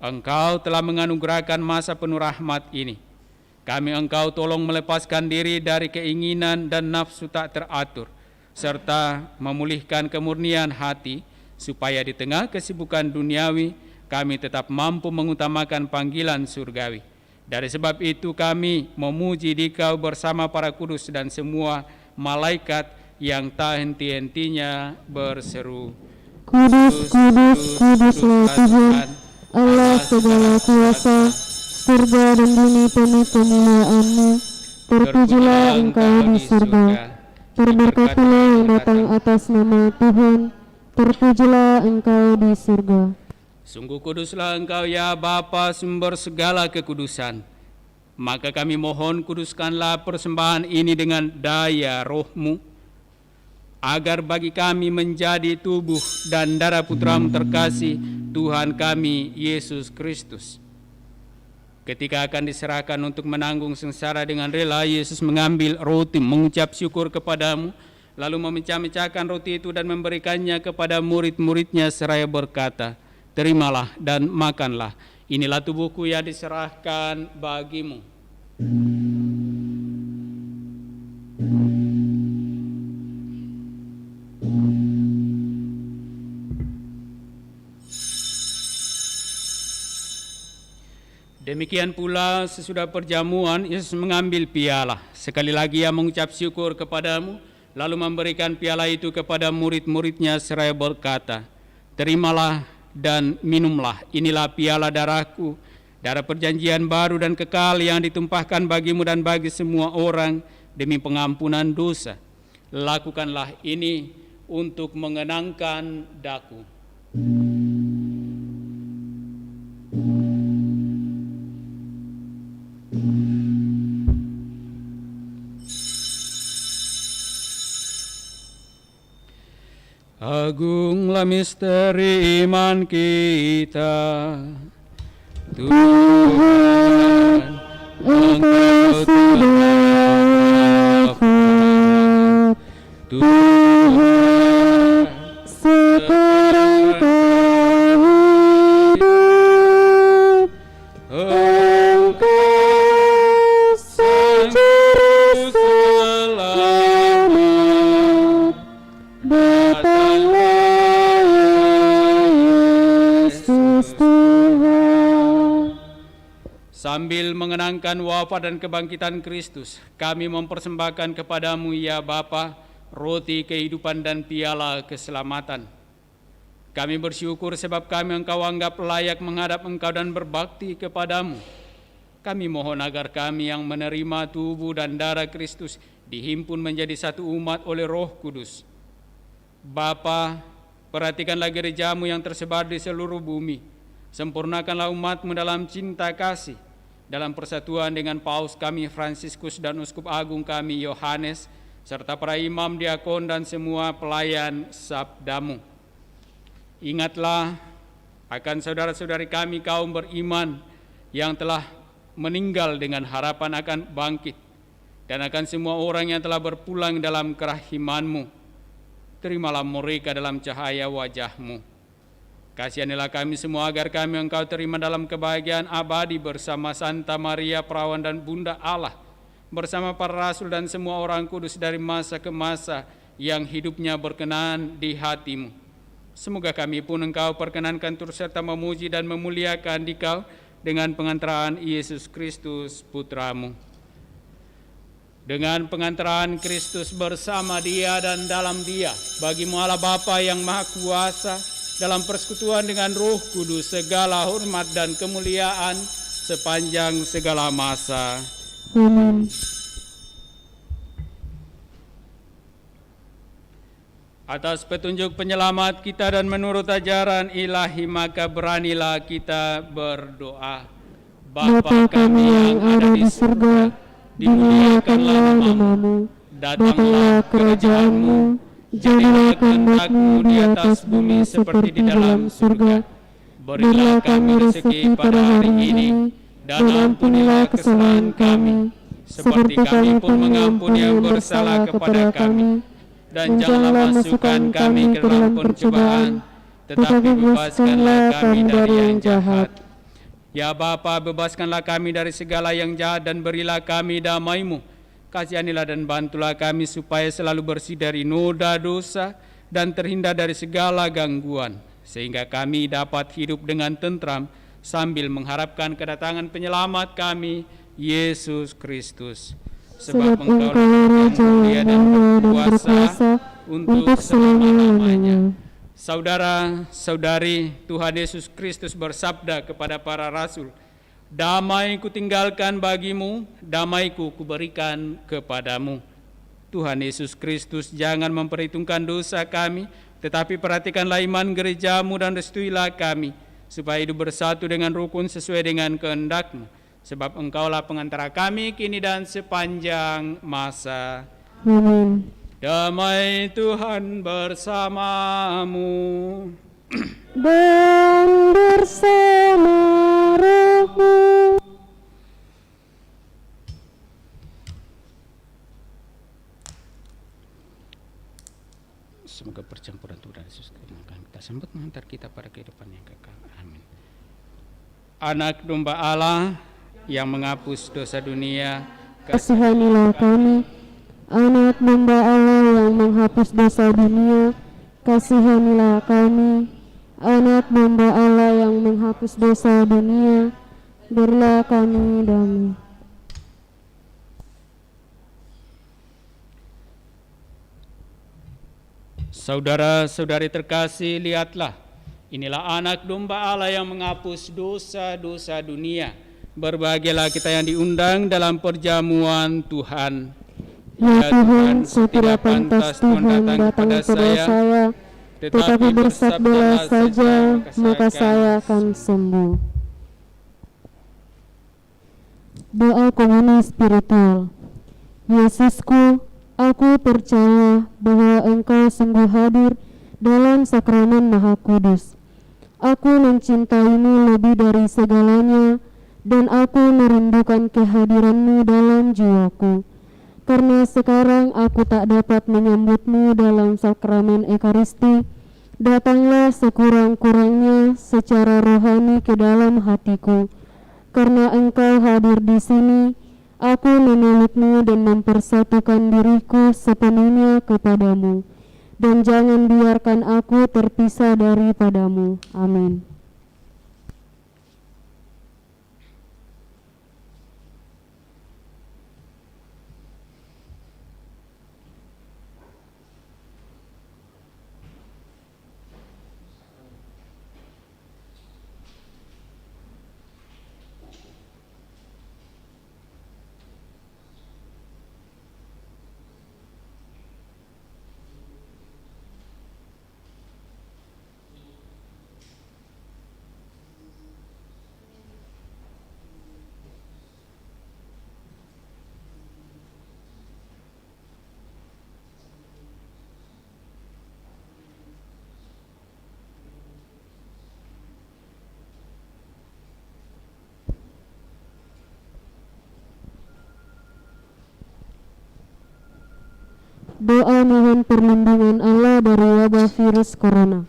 Engkau telah menganugerahkan masa penuh rahmat ini. Kami Engkau tolong melepaskan diri dari keinginan dan nafsu tak teratur, serta memulihkan kemurnian hati, supaya di tengah kesibukan duniawi, kami tetap mampu mengutamakan panggilan surgawi. Dari sebab itu kami memuji Dikau bersama para kudus dan semua malaikat yang tak henti-hentinya berseru, Kudus, kudus, kuduslah Tuhan, Allah segala kuasa, surga dan bumi penuh kemuliaan-Mu. Terpujilah Engkau di surga, terberkatilah yang datang atas nama Tuhan, terpujilah Engkau di surga. Sungguh kuduslah Engkau ya Bapa, sumber segala kekudusan. Maka kami mohon, kuduskanlah persembahan ini dengan daya Roh-Mu, agar bagi kami menjadi tubuh dan darah Putra-Mu terkasih, Tuhan kami Yesus Kristus. Ketika akan diserahkan untuk menanggung sengsara dengan rela, Yesus mengambil roti, mengucap syukur kepadamu, lalu memecah-mecahkan roti itu dan memberikannya kepada murid-muridnya seraya berkata, terimalah dan makanlah, inilah tubuhku yang diserahkan bagimu. Demikian pula sesudah perjamuan, Yesus mengambil piala. Sekali lagi ia mengucap syukur kepadamu, lalu memberikan piala itu kepada murid-muridnya seraya berkata, terimalah dan minumlah, inilah piala darahku darah perjanjian baru dan kekal yang ditumpahkan bagimu dan bagi semua orang demi pengampunan dosa. Lakukanlah ini untuk mengenangkan daku. Agunglah misteri iman kita, Tuhan, Engkau sudah dapat, Tuhan, sekarang kau hidup, Engkau sejuru selamat, datanglah Yesus Tuhan. Sambil mengenangkan wafat dan kebangkitan Kristus, kami mempersembahkan kepadamu ya Bapa, roti kehidupan dan piala keselamatan. Kami bersyukur sebab kami Engkau anggap layak menghadap Engkau dan berbakti kepadamu. Kami mohon agar kami yang menerima tubuh dan darah Kristus dihimpun menjadi satu umat oleh Roh Kudus. Bapa, perhatikanlah gerejamu yang tersebar di seluruh bumi. Sempurnakanlah umatmu dalam cinta kasih, dalam persatuan dengan Paus kami Fransiskus dan Uskup Agung kami Yohanes, serta para imam, diakon, dan semua pelayan sabdamu. Ingatlah akan saudara-saudari kami kaum beriman yang telah meninggal dengan harapan akan bangkit, dan akan semua orang yang telah berpulang dalam kerahiman-Mu. Terimalah mereka dalam cahaya wajah-Mu. Kasihanilah kami semua agar kami Engkau terima dalam kebahagiaan abadi bersama Santa Maria Perawan dan Bunda Allah, bersama para rasul dan semua orang kudus dari masa ke masa yang hidupnya berkenan di hati-Mu. Semoga kami pun Engkau perkenankan turut serta memuji dan memuliakan Dikau dengan pengantaraan Yesus Kristus Putra-Mu. Dengan pengantaraan Kristus bersama Dia dan dalam Dia, bagi-Mu Allah Bapa yang Maha Kuasa, dalam persekutuan dengan Roh Kudus, segala hormat dan kemuliaan sepanjang segala masa. Amin. Atas petunjuk penyelamat kita dan menurut ajaran ilahi, maka beranilah kita berdoa. Bapa kami yang ada di surga, dimuliakanlah namamu, datanglah kerajaan-Mu, jadilah kehendak-Mu di atas bumi seperti di dalam surga. Berilah kami rezeki pada hari ini, dan ampunilah kesalahan kami, seperti kami pun mengampuni yang bersalah kepada kami. Dan janganlah masukkan kami ke dalam pencobaan, tetapi bebaskanlah kami dari yang jahat. Ya Bapa, bebaskanlah kami dari segala yang jahat dan berilah kami damai-Mu. Kasihanilah dan bantulah kami supaya selalu bersih dari noda dosa dan terhindar dari segala gangguan, sehingga kami dapat hidup dengan tentram sambil mengharapkan kedatangan penyelamat kami, Yesus Kristus. Sebab Engkau Raja yang mulia dan berkuasa untuk selama-lamanya. Saudara-saudari, Tuhan Yesus Kristus bersabda kepada para rasul, "Damai kutinggalkan bagimu, damai-Ku kuberikan kepadamu." Tuhan Yesus Kristus jangan memperhitungkan dosa kami, tetapi perhatikanlah iman gereja-Mu dan restuilah kami, supaya hidup bersatu dengan rukun sesuai dengan kehendak-Mu. Sebab Engkaulah pengantara kami kini dan sepanjang masa. Amin. Damai Tuhan bersamamu. Dan bersama rohmu. Semoga percampuran Tuhan Yesus kita sambut mengantar kita pada kehidupan yang kekal. Amin. Anak domba Allah yang menghapus dosa dunia, Kasihanilah kami. Anak domba Allah yang menghapus dosa dunia, kasihanilah kami. Anak domba Allah yang menghapus dosa dunia, berilah kami damai. Saudara-saudari terkasih, lihatlah, Inilah anak domba Allah yang menghapus dosa-dosa dunia. Berbahagialah kita yang diundang dalam perjamuan Tuhan. Ya Tuhan, tidak pantas Tuhan datang kepada saya, tetapi bersabdalah saja, maka saya akan sembuh. Doa komuni spiritual. Yesusku, aku percaya bahwa Engkau sungguh hadir dalam sakramen Maha Kudus. Aku mencintaimu lebih dari segalanya, dan aku merindukan kehadiranmu dalam jiwaku. Karena sekarang aku tak dapat menyambutmu dalam sakramen Ekaristi, datanglah sekurang-kurangnya secara rohani ke dalam hatiku. Karena Engkau hadir di sini, aku memelukmu dan mempersatukan diriku sepenuhnya kepadamu. Dan jangan biarkan aku terpisah daripadamu. Amin. Doa mohon perlindungan Allah dari wabah virus corona.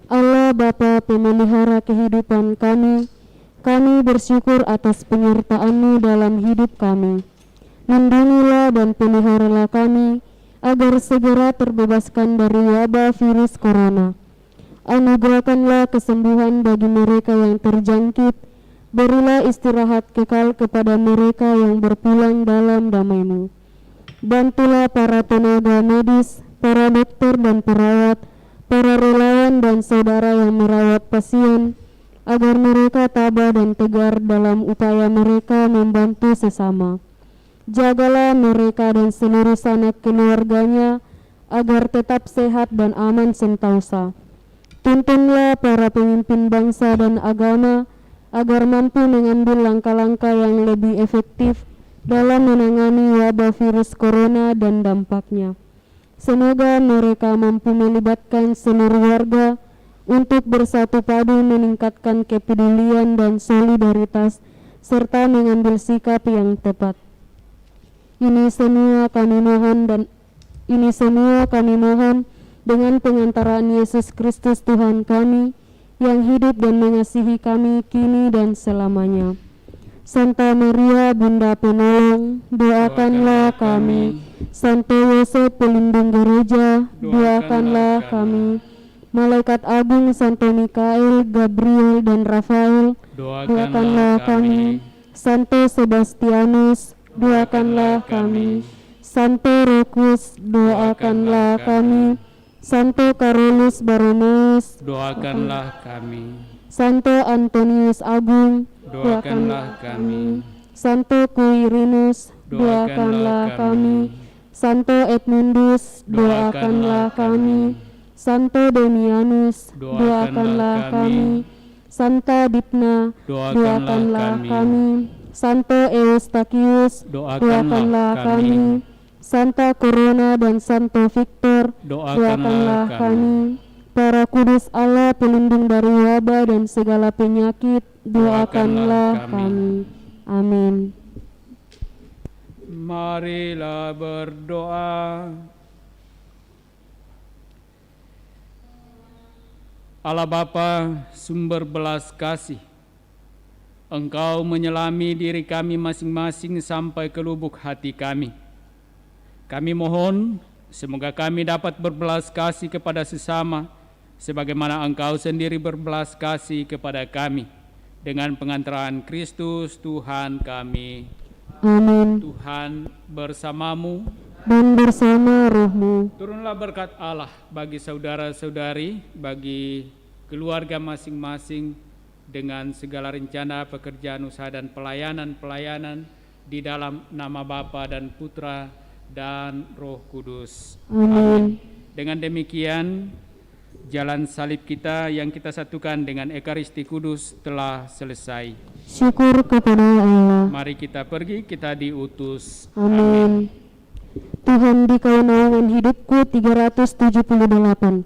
Allah Bapa pemelihara kehidupan kami bersyukur atas penyertaan-Mu dalam hidup kami. Lindungilah dan peliharalah kami agar segera terbebaskan dari wabah virus corona. Anugerahkanlah kesembuhan bagi mereka yang terjangkit. Berilah istirahat kekal kepada mereka yang berpulang dalam damai-Mu. Bantulah para tenaga medis, para dokter dan perawat, para relawan dan saudara yang merawat pasien, agar mereka tabah dan tegar dalam upaya mereka membantu sesama. Jagalah mereka dan seluruh sanak keluarganya, agar tetap sehat dan aman sentosa. Tuntunlah para pemimpin bangsa dan agama, agar mampu mengambil langkah-langkah yang lebih efektif dalam menangani wabah virus corona dan dampaknya. Semoga mereka mampu melibatkan seluruh warga untuk bersatu padu meningkatkan kepedulian dan solidaritas serta mengambil sikap yang tepat. Ini semua kami mohon dengan pengantaraan Yesus Kristus Tuhan kami yang hidup dan mengasihi kami kini dan selamanya. Santa Maria Bunda Penolong, doakanlah kami. Santo Yosef Pelindung Gereja, doakanlah kami. Malaikat Agung Santo Mikael, Gabriel dan Rafael, doakanlah kami. Santo Sebastianus, doakanlah kami. Santo Rokus, doakanlah kami. Santo Carolus Baromeus, Doakanlah kami. Santo Antonius Agung, Doakanlah kami. Santo Quirinus, doakanlah kami. Santo Edmundus, doakanlah kami. Santo Demianus, doakanlah kami. Santa Dipna, doakanlah kami. Santo Eustachius, doakanlah kami. Santa Corona dan Santo Victor, doakanlah kami. Para kudus Allah pelindung dari wabah dan segala penyakit, doakanlah kami. Amin. Marilah berdoa. Allah Bapa, sumber belas kasih, Engkau menyelami diri kami masing-masing sampai ke lubuk hati kami. Kami mohon, semoga kami dapat berbelas kasih kepada sesama, sebagaimana Engkau sendiri berbelas kasih kepada kami, dengan pengantaran Kristus Tuhan kami. Amin. Tuhan bersamamu Dan bersama rohmu. Turunlah berkat Allah bagi saudara-saudari, bagi keluarga masing-masing dengan segala rencana pekerjaan usaha dan pelayanan di dalam nama Bapa dan Putra dan Roh Kudus. Amin. Dengan demikian, jalan salib kita yang kita satukan dengan Ekaristi Kudus telah selesai. Syukur kepada Allah. Mari kita pergi, kita diutus. Amin. Tuhan di kau naungan hidupku 378.